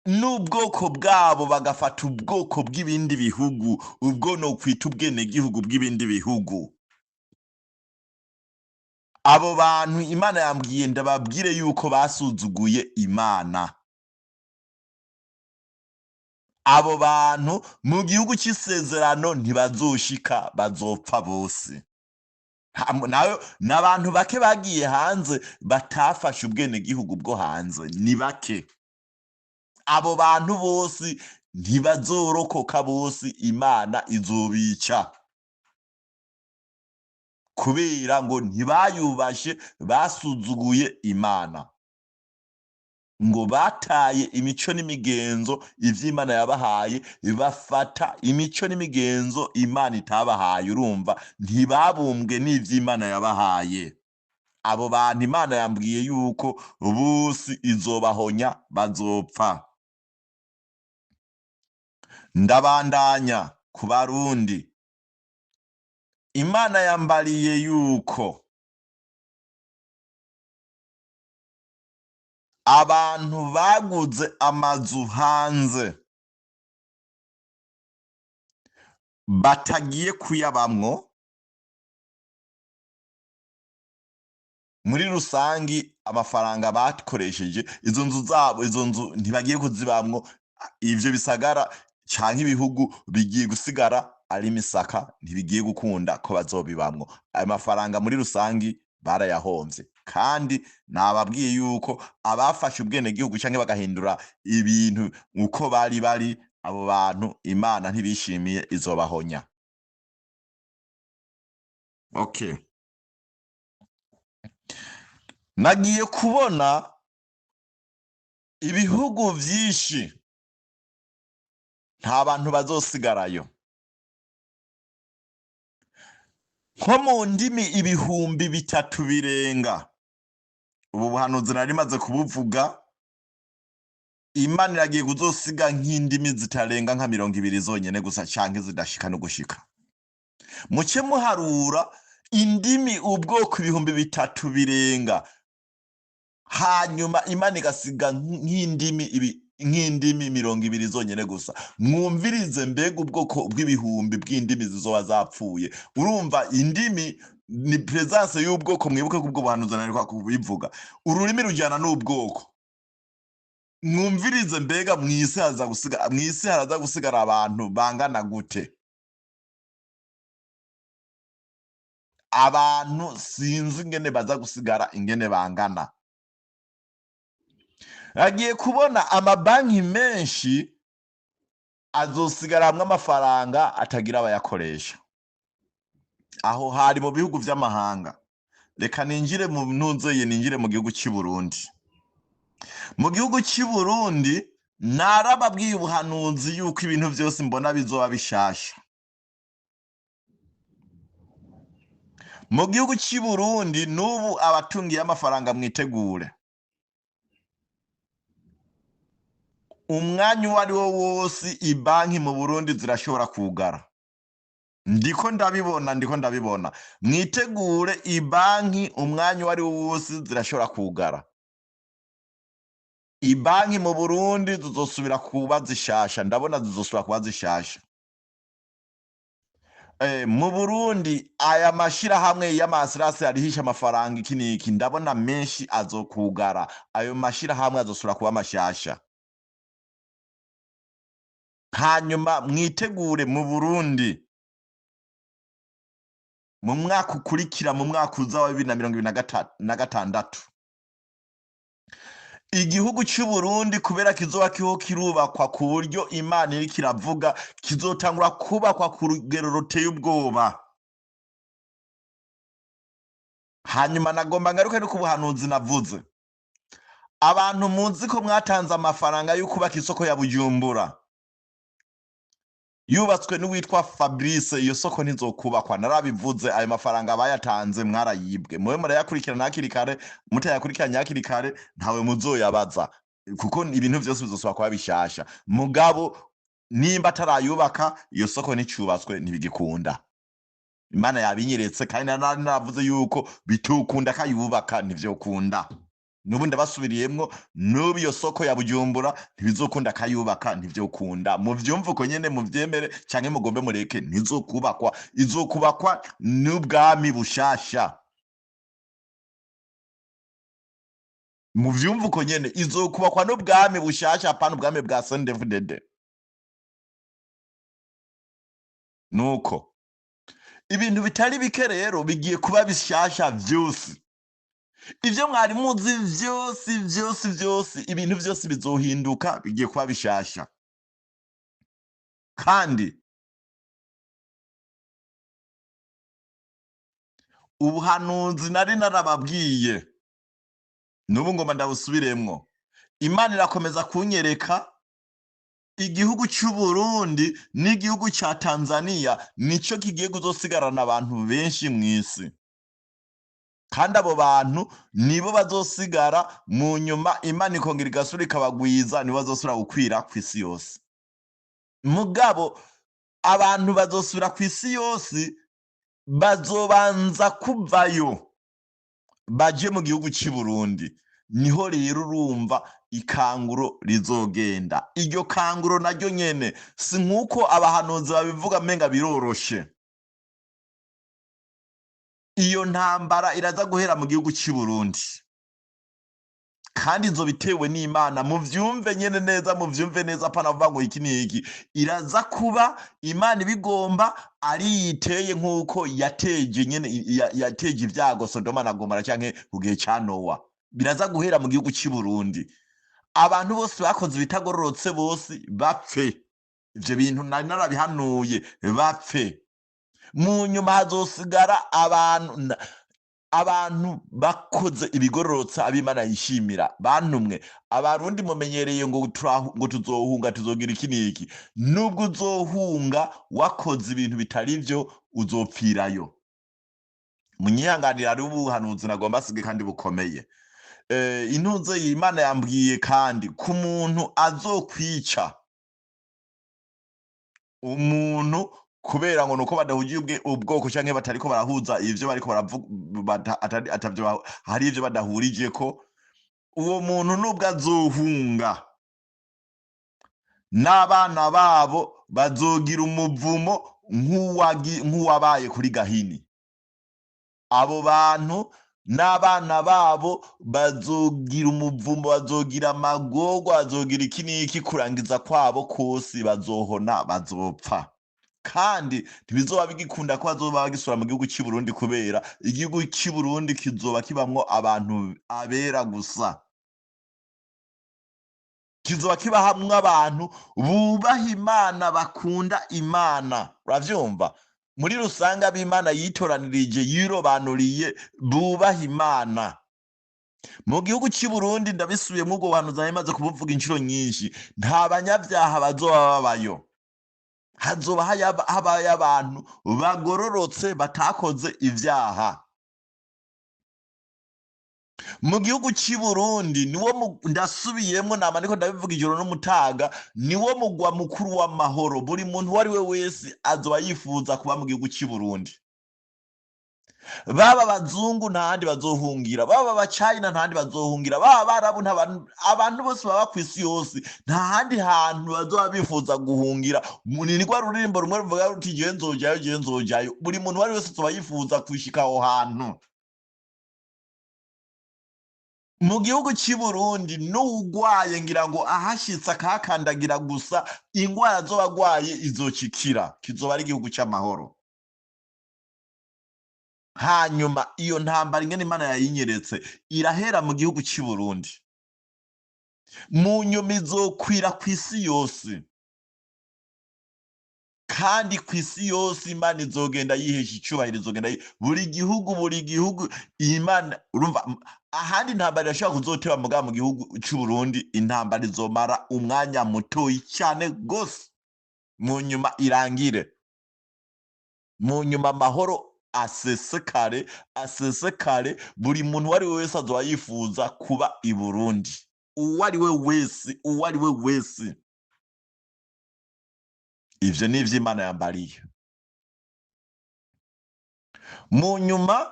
n'ubwoko bwabo, bagafata ubwoko bw'ibindi bihugu, ubwo nokwita ubwenegihugu bw'ibindi bihugu. Abo bantu Imana yambwiye ndababwire yuko basuzuguye Imana. Abo bantu mu gihugu c'isezerano ntibazoshika, bazopfa bose. Nayo n'abantu bake bagiye hanze batafashe ubwenegihugu bwo hanze, ni bake. Abo bantu bose ntibazorokoka, bose Imana izobica, kubera ngo ntibayubashe, basuzuguye Imana, ngo bataye imico n'imigenzo ivy'Imana yabahaye, bafata imico n'imigenzo Imana itabahaye. Urumva, ntibabumbwe n'ivy'Imana yabahaye. Abo bantu Imana yambwiye yuko bose izobahonya, bazopfa. Ndabandanya ku Barundi. Imana yambariye yuko abantu baguze amazu hanze batagiye kuyabamwo, muri rusangi amafaranga bakoresheje, izo nzu zabo, izo nzu ntibagiye kuzibamwo. Ivyo bisagara canke ibihugu bigiye gusigara ari imisaka, ntibigiye gukunda ko bazobibamwo. Ayo mafaranga muri rusangi barayahomvye, kandi nababwiye yuko abafashe ubwenegihugu canke bagahindura ibintu uko bari, abo bantu Imana ntibishimiye, izobahonya. Okay. Nagiye kubona ibihugu vyinshi nta bantu bazosigarayo, nko mu ndimi 3,000 birenga. Ubu buhanuzi nari maze kubuvuga, Imana iragiye kuzosiga nk'indimi zitarenga nka 20 zonyene gusa, canke zidashika no gushika. Muce muharura indimi ubwoko 3,000 birenga, hanyuma Imana igasiga nk'indimi 20 zonyene gusa. Mwumvirize mbega ubwoko bw'ibihumbi bw'indimi zizoba zapfuye. Urumva indimi ni presence y'ubwoko. Mwibuke ko ubwo buhanuzi nariko kubivuga, ururimi rujyana n'ubwoko. Mwumvirize, mbega mw'isi haraza gusigara abantu bangana gute? Abantu sinzi ingene baza gusigara ingene bangana. Agiye kubona amabanki menshi azosigaramwo amafaranga atagira abayakoresha. Aho hari mu bihugu vy'amahanga. Reka ninjire ninjire mu gihugu cy'i Burundi. Mu gihugu cy'i Burundi narababwiye ubuhanuzi yuko ibintu vyose mbona bizoba bishasha. Mu gihugu cy'i Burundi n'ubu abatungiye amafaranga mwitegure. Umwanya uwo ari wo wose ibanki mu Burundi zirashobora kugara. Ndiko ndabibona. Mwitegure, ibanki umwanya uwo ari wo wose zirashobora kugara. Ibanki mu Burundi zizosubira kuba zishasha. Ndabona zizosubira kuba zishasha. Mu Burundi aya mashirahamwe y'amasirasi arihisha amafaranga iki n'iki, ndabona menshi azokugara. Ayo mashirahamwe azosubira kuba mashasha. Hanyuma mwitegure mu Burundi mu mwaka ukurikira, mu mwaka uza wa 2026, igihugu cy'u Burundi kubera kizoba kiho kirubakwa ku buryo Imana iriko iravuga, kizotangura kubakwa ku rugero ruteye ubwoba. Hanyuma nagomba ngaruke no ku buhanuzi navuze. Abantu muzi ko mwatanze amafaranga yo kubaka isoko ya Bujumbura, yubatswe n'uwitwa Fabrice. Iyo soko ntizokubakwa, narabivuze. Ayo mafaranga bayatanze mwarayibwe. Mwe murayakurikirana hakiri kare, mutayakurikiranye hakiri kare ntawe muzoyabaza, kuko ibintu vyose bizosubira kuba bishasha. Mugabo nimba atarayubaka iyo soko nticubatswe, ntibigikunda. Imana yabinyeretse kandi naravuze yuko bitokunda kayubaka, ntivyokunda. Nubu ndabasubiriyemwo, nubu iyo soko ya Bujumbura ntibizokunda kayubaka, ntivyokunda. Muvyumve uko nyene, muvyemere canke mugombe mureke, ntizokubakwa. Izokubakwa n'ubwami bushasha. Muvyumve uko nyene, izokubakwa n'ubwami bushasha, apana ubwami bwa CNDD-FDD. Nuko ibintu bitari bike rero bigiye kuba bishasha vyose. Ivyo mwari muzi vyose, ibintu vyose bizohinduka, bigiye kuba bishasha. Kandi ubuhanuzi nari narababwiye, nubu ngoma ndabusubiremwo. Imana irakomeza kunyereka igihugu cy'u Burundi n'igihugu ca Tanzania nico kigiye kuzosigarana abantu benshi mw'isi. Kandi abo bantu nibo bazosigara mu nyuma, Imana ikongera igasubira ikabagwiza, nibo bazosubira gukwira kw'isi yose. Mugabo abantu bazosubira kw'isi yose bazobanza kuvayo baje mu gihugu cy'i Burundi. Niho rero urumva ikanguro rizogenda. Iryo kanguro naryo nyene si nkuko abahanuzi babivuga menga biroroshe. Iyo ntambara iraza guhera mu gihugu cy'i Burundi, kandi izo bitewe n'Imana. Muvyumve nyene neza, muvyumve neza, apana vuga ngo iki n'iki. Iraza kuba Imana ibigomba, ari yiteye nkuko yateje nyene, yateje ibyago Sodoma na Gomora canke ku gihe ca Nowa. Biraza guhera mu gihugu cy'i Burundi. Abantu bose bakoze ibitagororotse bose bapfe. Ivyo bintu nari narabihanuye, bapfe. Mu nyuma hazosigara abantu bakoze ibigororotse, ab'Imana yishimira. Bantumwe, Abarundi mumenyereye ngo tuzohunga, tuzogira iki n'iki. Nubwo uzohunga wakoze ibintu bitari vyo, uzopfirayo. Munyihanganira, ari ubuhanuzi nagomba sige kandi bukomeye. Intuze y'Imana yambwiye kandi ku muntu azokwica umuntu kubera ngo nuko badahugiye ubwoko canke batariko barahuza ivyo bariko baravuga, atavyo, hari ivyo badahurije ko. Uwo muntu nubwo azohunga, n'abana babo bazogira umuvumo nk'uwabaye kuri Gahini. abo bantu n'abana babo bazogira umuvumba, bazogira amagorwa, bazogira iki n'iki, kurangiza kwabo kose bazohona, bazopfa. Kandi ntibizoba bigikunda ko bazoba bagisubira mu gihugu cy'i Burundi, kubera igihugu cy'i Burundi kizoba kibamwo abantu abera gusa. Kizoba kibahamwo abantu bubaha Imana, bakunda Imana. Uravyumva? Muri rusange ab'Imana yitoranirije, yirobanuriye, bubaha Imana. Mu gihugu cy'i Burundi, ndabisubiyemwo, ubwo buhanuzi nari maze kubuvuga incuro nyinshi, nta banyavyaha bazoba babayo. Hazoba habayo abantu bagororotse, batakoze ivyaha. Mu gihugu cy'i Burundi ndasubiyemwo, nama ndiko ndabivuga ijoro n'umutaga, niwo mugwa mukuru w'amahoro. Buri muntu uwo ari we wese azoba yifuza kuba mu gihugu cy'i Burundi. Baba abazungu nta handi bazohungira, baba abacayina nta handi bazohungira, baba abarabu, abantu bose baba kw'isi yose nta handi hantu bazoba bifuza guhungira. Ni rwa ruririmbo rumwe ruvuga ruti jewe nzojayo, jewe nzojayo. Buri muntu uwo ari wese azoba yifuza gushika aho hantu. Mu gihugu cy'i Burundi n'uwugwaye ngira ngo ahashitse akahakandagira gusa, ingwara azoba agwaye izokikira. Kizoba ari igihugu c'amahoro. Hanyuma iyo ntambara ingene Imana yayinyeretse irahera mu gihugu cy'i Burundi, mu nyuma izokwira kw'isi yose, kandi kw'isi yose Imana izogenda yihesha icubahiro, izogenda buri gihugu Imana. Urumva, ahandi intambara irashobora kuzoteba, mugabo mu gihugu cy'u Burundi intambara izomara umwanya mutoyi cane gose, mu nyuma irangire, mu nyuma amahoro asesekare, buri muntu uwo ari we wese azoba yifuza kuba i Burundi, uwo ari we wese. Ivyo ni ivyo Imana yambariye. Mu nyuma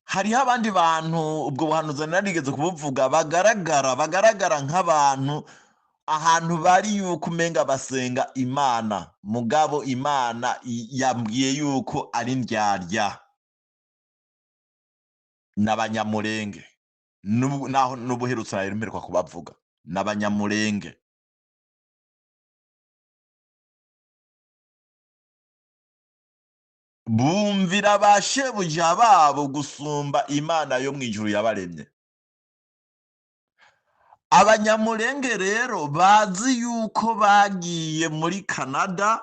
hariho abandi bantu, ubwo buhanuzi narigeze kubuvuga, bagaragara nk'abantu ahantu bari yuko umenga basenga Imana, mugabo Imana yambwiye yuko ari ndyarya, n'abanyamulenge. Naho n'ubuherutse mperuka kubavuga, n'abanyamulenge. Bumvira ba shebuja babo gusumba Imana yo mw'ijuru yabaremye. Abanyamulenge rero bazi yuko bagiye muri Canada,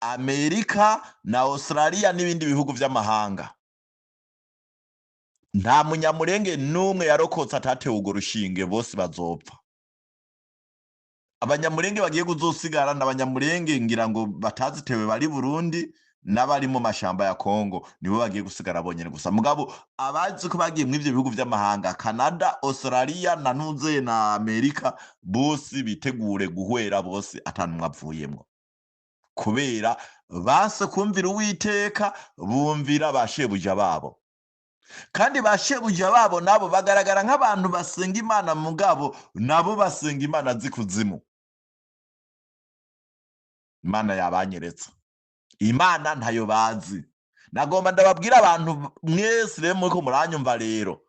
Amerika na Australia n'ibindi bihugu vy'amahanga. Nta munyamulenge n'umwe yarokotse atatewe urwo rushinge, bose bazopfa. Abanyamulenge bagiye kuzosigara n'abanyamulenge ngira ngo batazitewe bari Burundi, n'abari mu mashamba ya Kongo nibo bagiye gusigara bonyene gusa. Mugabo abazi ko bagiye mw'ivyo bihugu vy'amahanga, Canada, Australia na Amerika, bose bitegure guhwera, bose ata n'umwe avuyemwo, kubera banse kumvira Uwiteka, bumvira ba shebuja babo. Kandi ba shebuja babo nabo bagaragara nk'abantu basenga Imana, mugabo nabo basenga Imana z'ikuzimu. Imana yabanyeretse, Imana ntayo bazi. Nagomba ndababwira abantu mwese rero muriko muranyumva rero,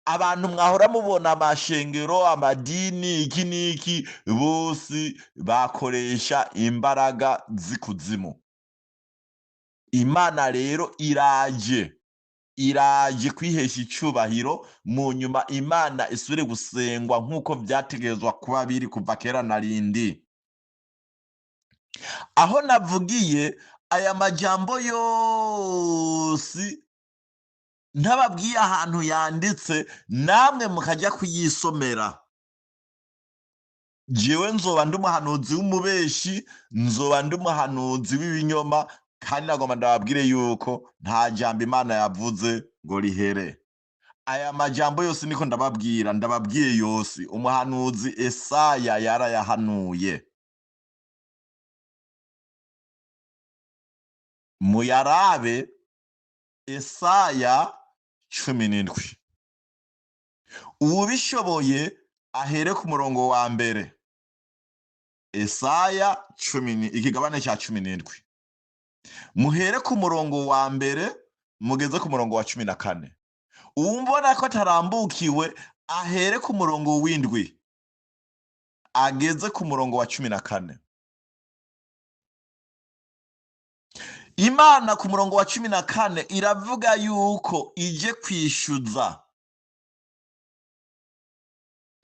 abantu mwahora mubona amashengero, amadini, iki n'iki, bose bakoresha imbaraga z'ikuzimu. Imana rero iraje kwihesha icubahiro, mu nyuma Imana isubire gusengwa nk'uko vyategerezwa kuba biri kuva kera na rindi. Aho navugiye aya majambo yose ntababwiye ahantu yanditse, namwe mukaja kuyisomera. Jewe nzoba ndi umuhanuzi w'umubeshi, nzoba ndi umuhanuzi w'ibinyoma, kandi nagomba ndababwire yuko nta jambo Imana yavuze ngo rihere. Aya majambo yose niko ndababwiye yose, umuhanuzi Esaya yarayahanuye. Muyarabe Esaya 17. Uwubishoboye ahere ku murongo wa mbere. Esaya ikigabane ca 17. Muhere ku murongo wa mbere mugeze ku murongo wa 14. Uwumbona ko atarambukiwe ahere ku murongo w'indwi ageze ku murongo wa 14. Imana ku murongo wa 14 iravuga yuko ije kwishyuza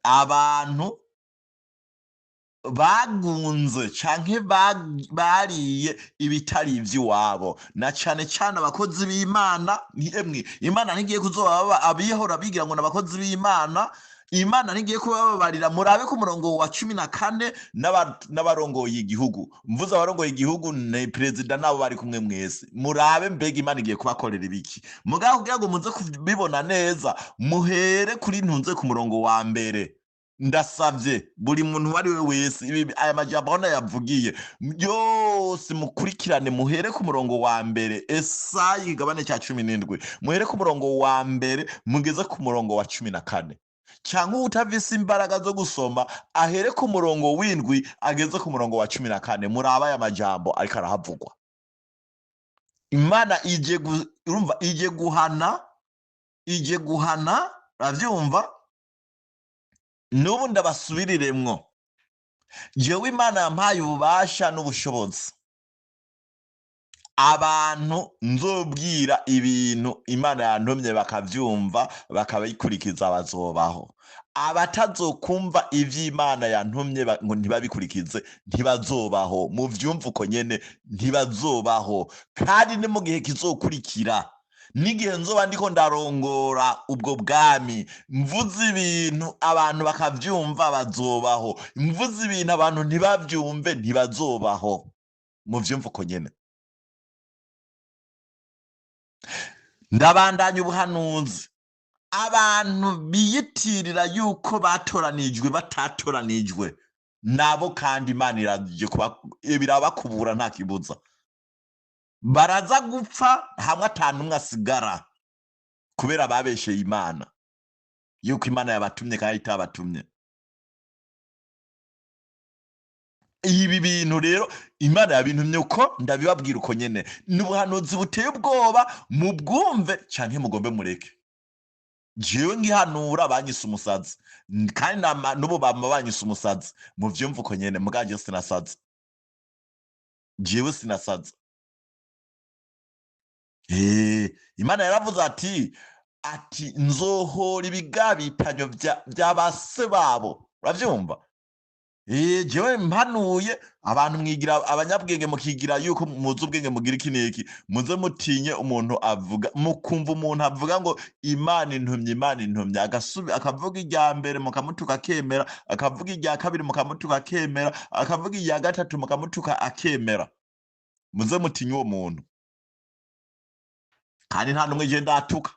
abantu bagunze canke bariye ibitari ivy'iwabo, na cane cane abakozi b'Imana. Emwe Imana ntigiye kuzoba abihora bigira ngo n'abakozi b'Imana, Imana ntigiye kubababarira. Murabe ku murongo wa 14 n'abarongoye igihugu, mvuze abarongoye igihugu ni perezida nabo bari kumwe mwese. Murabe mbega Imana igiye kubakorera ibiki. Mugabo kugira ngo muze kubibona neza, muhere kuri ntunze ku murongo wa mbere. Ndasavye buri muntu wari we wese aya majambo yavugiye yose mukurikirane, muhere ku murongo wa mbere. Esaya igabane cya 17, muhere ku murongo wa mbere mugeze ku murongo wa 14. Cyangwa utavise imbaraga zo gusoma ahere ku murongo w'indwi ageze ku murongo wa 14. Muraba aya majambo ariko arahavugwa. Imana urumva ije guhana, uravyumva? Nubu ndabasubiriremwo, jewe Imana yampaye ububasha n'ubushobozi. Abantu nzobwira ibintu Imana yantumye bakavyumva bakabikurikiza bazobaho. Abatazokumva ivy'Imana yantumye ngo ntibabikurikize ntibazobaho. Muvyumva uko nyene, ntibazobaho. Kandi ni mu gihe kizokurikira, n'igihe nzoba ndiko ndarongora ubwo bwami, mvuze ibintu abantu bakavyumva bazobaho, mvuze ibintu abantu ntibavyumve ntibazobaho. Muvyumva uko nyene. Ndabandanya ubuhanuzi. Abantu biyitirira yuko batoranijwe batatoranijwe nabo kandi Imana iraje birabakubura nta kibuza. Baraza gupfa hamwe atanumwe asigara, kubera babesheye Imana yuko Imana yabatumye kandi itabatumye. Ibi bintu rero Imana yabintumye uko ndabibabwira uko nyene. N'ubuhanuzi buteye ubwoba, mubwumve canke mugombe mureke. Jewe ngihanura banyise umusazi, kandi n'ubu bama banyise umusazi. Muvyumva uko nyene, muganje sinasaza. Jewe sinasaza. Imana yaravuze ati nzohora ibigabitanyo by'abase babo. Uravyumva? Jewe mpanuye abantu mwigira abanyabwenge, mukigira yuko muzi ubwenge mugira iki n'iki, muze mutinye umuntu avuga, mukumva umuntu avuga ngo Imana intumye, Imana intumye, akavuga irya mbere mukamutuka akemera, akavuga irya kabiri mukamutuka akemera, akavuga irya gatatu mukamutuka akemera. Muze mutinye uwo muntu. Kandi nta numwe je ndatuka,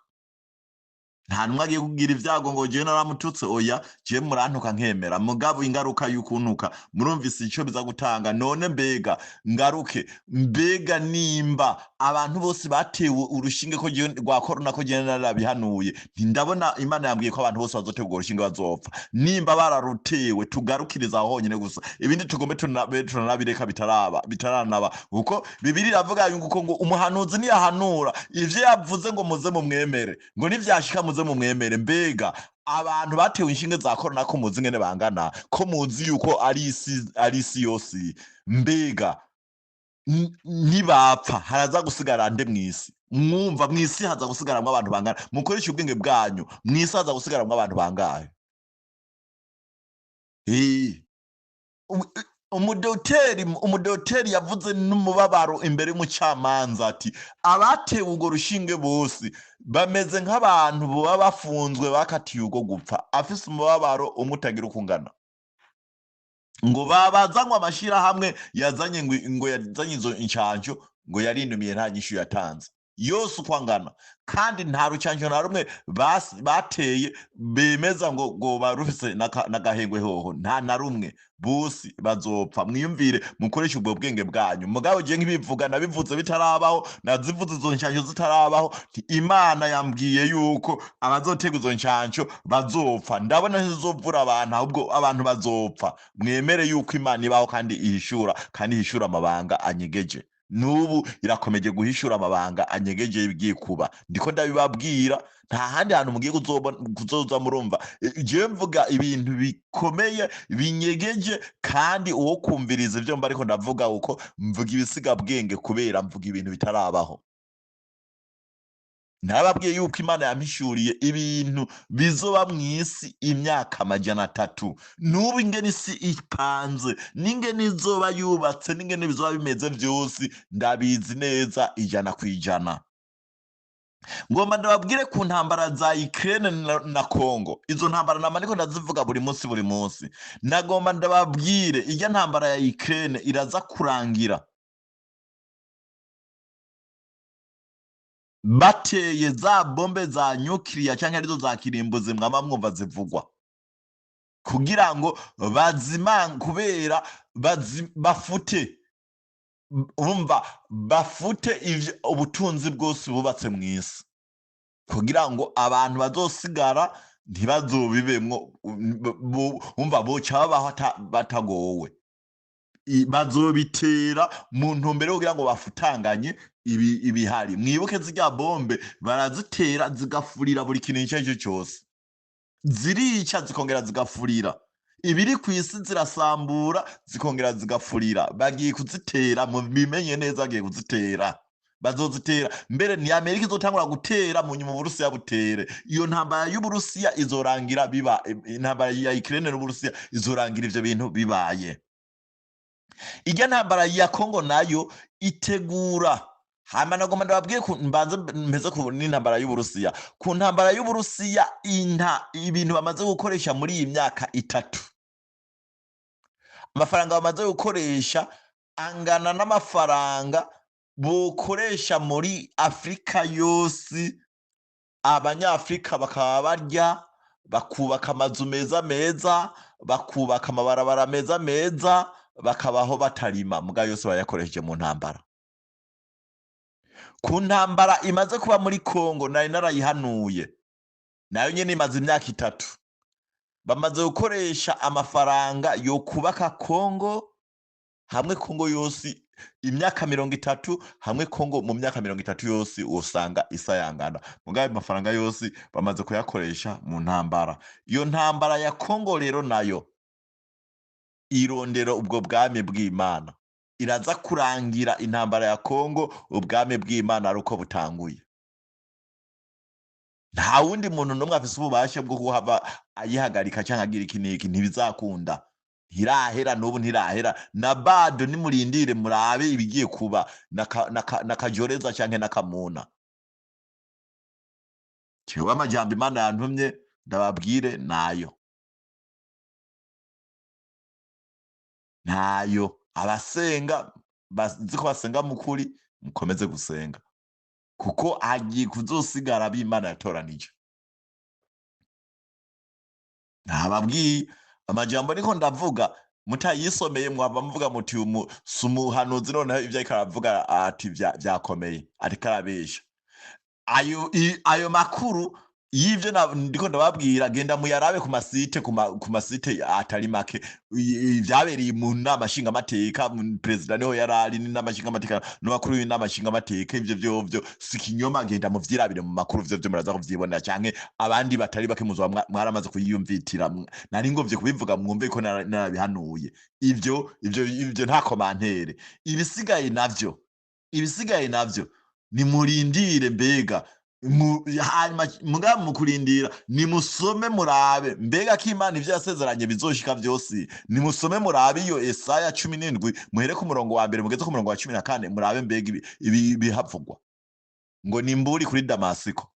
nta numwe agiye kugira ivyago ngo je naramututse. Oya, je murantuka nkemera. Mugabo ingaruka y'ukuntuka murumvise ico biza gutanga. None mbega ngaruke, mbega nimba abantu bose batewe urushinge ko je rwa corona ko je narabihanuye, ndabona Imana yambwiye ko abantu bose bazotegwa urushinge bazopfa. Nimba bararutewe tugarukiriza aho honyene gusa, ibindi tugombe tunabireka bitaranaba, kuko Bibiliya iravuga yuko ngo umuhanuzi niyahanura ivyo yavuze ngo muze mumwemere, ngo nivyashika muze mumwemere. Mbega abantu batewe inshinge za corona ko muzi ngene bangana, ko muzi yuko ari isi yose, mbega nibapfa haraza gusigara nde mw'isi? Mwumva mw'isi haza gusigaramwo abantu bangana? Mukoresha ubwenge bwanyu, mw'isi haza gusigaramwo abantu bangahe? Umudoteri yavuze n'umubabaro imbere y'umucamanza ati abatewe urwo rushinge bose bameze nk'abantu baba bafunzwe bakatiye urwo gupfa, afise umubabaro umwe utagira uko ungana. Ngo babazanywe amashirahamwe yazanye ngo yazanye izo inshanjo, ngo yarinumiye nta nyishu yatanze yose uko angana, kandi nta rucanjo na rumwe bateye bemeza ngo barufise n'agahengwe hoho, nta na rumwe. Bose bazopfa. Mwiyumvire, mukoresha ubwo bwenge bwanyu. Mugabo je nk'ibivuga nabivuze bitarabaho, nazivuze izo nshanjo zitarabaho. Imana yambwiye yuko abazotega izo nshanjo bazopfa. Ndabona zizovura abantu, ahubwo abantu bazopfa. Mwemere yuko Imana ibaho kandi ihishura amabanga anyegeje. n'ubu irakomeje guhishura amabanga anyegeje y'ibigiye kuba ndiko ndabibabwira nta handi hantu mugiye kuzoza murumva jewe mvuga ibintu bikomeye binyegeje kandi uwo kumviriza ivyo mba ariko ndavuga uko mvuga ibisigabwenge kubera mvuga ibintu bitarabaho. Narababwiye yuko Imana yampishuriye ibintu bizoba mw'isi imyaka 300. N'ubu ingene isi ipanze n'ingene izoba yubatse n'ingene bizoba bimeze vyose ndabizi neza 100%. Ngomba ndababwire ku ntambara za Ukraine na Congo. Izo ntambara nama ndiko ndazivuga buri munsi. Nagomba ndababwire irya ntambara ya Ukraine iraza kurangira bateye za bombe za nyukiliya canke arizo za kirimbuzi mwama mwumva zivugwa kugira ngo kubera bafute urumva bafute ubutunzi bwose bubatse mw'isi kugira ngo abantu bazosigara ntibazobibemwo umva boca babaho batagowe. Bazobitera mu ntumbero yo kugira ngo bafutanganye ibihari. Mwibuke zirya bombe barazitera zigafurira buri kintu ico aricyo cose, zirica zikongera zigafurira ibiri kw'isi, zirasambura zikongera zigafurira. Bagiye kuzitera, mubimenye neza bagiye kuzitera, bazozitera. Mbere ni Amerika izotangura gutera mu nyuma Uburusiya butere. Iyo ntambara y'Uburusiya izorangira intambara ya Ukraine n'Uburusiya izorangira ivyo bintu bibaye. Irya ntambara ya Congo nayo itegura. Hama nagomba ndababwiye mbanze mpeze ku n'intambara y'Uburusiya. Ku ntambara y'Uburusiya ibintu bamaze gukoresha muri iyi myaka 3, amafaranga bamaze gukoresha angana n'amafaranga bokoresha muri Afrika yose. Abanyafrika bakaba barya, bakubaka amazu meza, bakubaka amabarabara meza, bakabaho batarima, muga yose bayakoresheje mu ntambara. Ku ntambara imaze kuba muri Congo nari narayihanuye, nayo nyene imaze imyaka 3. Bamaze gukoresha amafaranga yo kubaka Congo, hamwe Congo yose imyaka 30, hamwe Congo mu myaka 30 yose usanga isayangana. Muga ayo mafaranga yose bamaze kuyakoresha mu ntambara. Iyo ntambara ya Congo rero nayo irondera ubwo bwami bw'Imana. Iraza kurangira intambara ya Congo ubwami bw'Imana ari uko butanguye. Nta wundi muntu n'umwe afise ububasha bwo kuhava ayihagarika canke agira iki n'iki, ntibizakunda. Ntirahera, n'ubu ntirahera. Na bado nimurindire murabe ibigiye kuba nakajoreza canke nakamuna. Jewe amajambo Imana yantumye ndababwire nayo. Nayo. Abasenga baziko basenga mukuri mukomeze gusenga, kuko hagiye kuzosigara b'Imana yatoranije. Nababwiye amajambo niko ndavuga, mutayisomeye mwaba muvuga muti umuhanuzi noneho ivyo ariko aravuga ati vyakomeye, ariko arabesha. Ayo makuru y'ivyo ndiko ndababwira genda muyarabe ku masite atari make. Vyabereye mu nama nshingamateka, perezida niho yarari n'inama nshingamateka n'abakuru b'inama nshingamateka. Ivyo vyovyo si kinyoma, genda muvyirabire mu makuru, vyovyo muraza kuvyibonera, canke abandi batari bake muzoba mwaramaze kuyiyumvitira. Nari ngomvye kubivuga mwumve ko narabihanuye. Ivyo nta komantere. Ibisigaye navyo nimurindire. Mbega hanyuma mu kurindira nimusome murabe mbega ko Imana ivyo yasezeranye bizoshika vyose. Nimusome murabe iyo Yesaya 17 muhere ku murongo wa 1 mugeze ku murongo wa 14, murabe mbega bihavugwa ngo nimburi kuri Damasiko.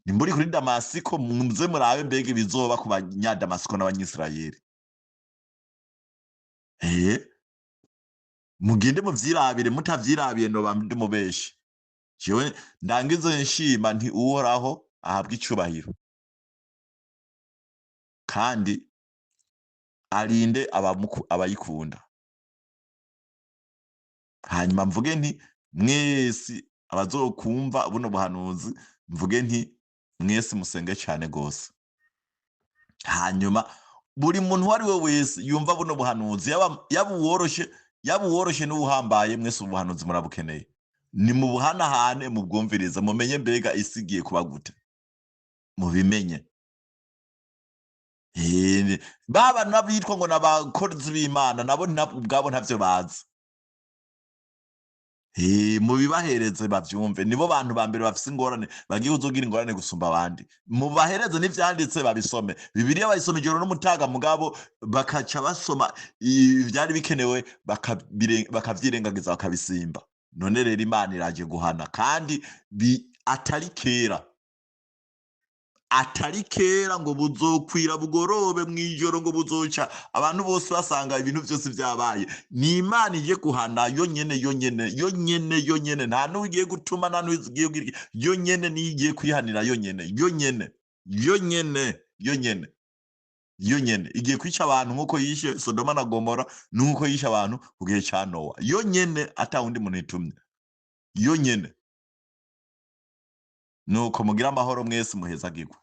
Nimburi kuri Damasiko, muze murabe mbega ibizoba ku banyadamasiko n'abanyisirayeli. Mugende muvyirabire, mutavyirabiye noba ndi mubeshi. Jewe ndangize nshima nti Uhoraho ahabwa icubahiro kandi arinde abayikunda. Hanyuma mvuge nti mwese abazokumva buno buhanuzi, mvuge nti mwese musenge cane gose. Hanyuma buri muntu wari we wese yumva buno buhanuzi, yaba uworoshe yaba uworoshe n'uwuhambaye mwese ubuhanuzi murabukeneye. Ni mu buhanahane mubwumvirize mumenye mbega isi igiye kuba gute, mubimenye. Ba bantu n'abitwa ngo n'abakozi b'Imana nabo ubwabo ntavyo bazi. Mubibahereze bavyumve, nibo bantu ba mbere bafise ingorane, bagiye kuzogira ingorane gusumba abandi. Mubahereze n'ivyanditse babisome. Bibiliya bayisoma ijoro n'umutaga mugabo bakaca basoma ivyari bikenewe bakavyirengagiza bakabisimba. None rero Imana iraje guhana kandi atari kera. Atari kera ngo buzokwira bugorobe mw'ijoro ngo buzoca abantu bose basanga ibintu vyose vyabaye. Ni Imana ije guhana yonyene nta n'ugiye gutuma nta n'ugiye kugira yonyene niyo igiye kwihanira yonyene igiye kwica abantu nk'uko yishe Sodoma na Gomora n'uko yishe abantu ku gihe ca Nowa yonyene ata wundi muntu itumye yonyene. Nuko mugira amahoro mwese muhezagirwe.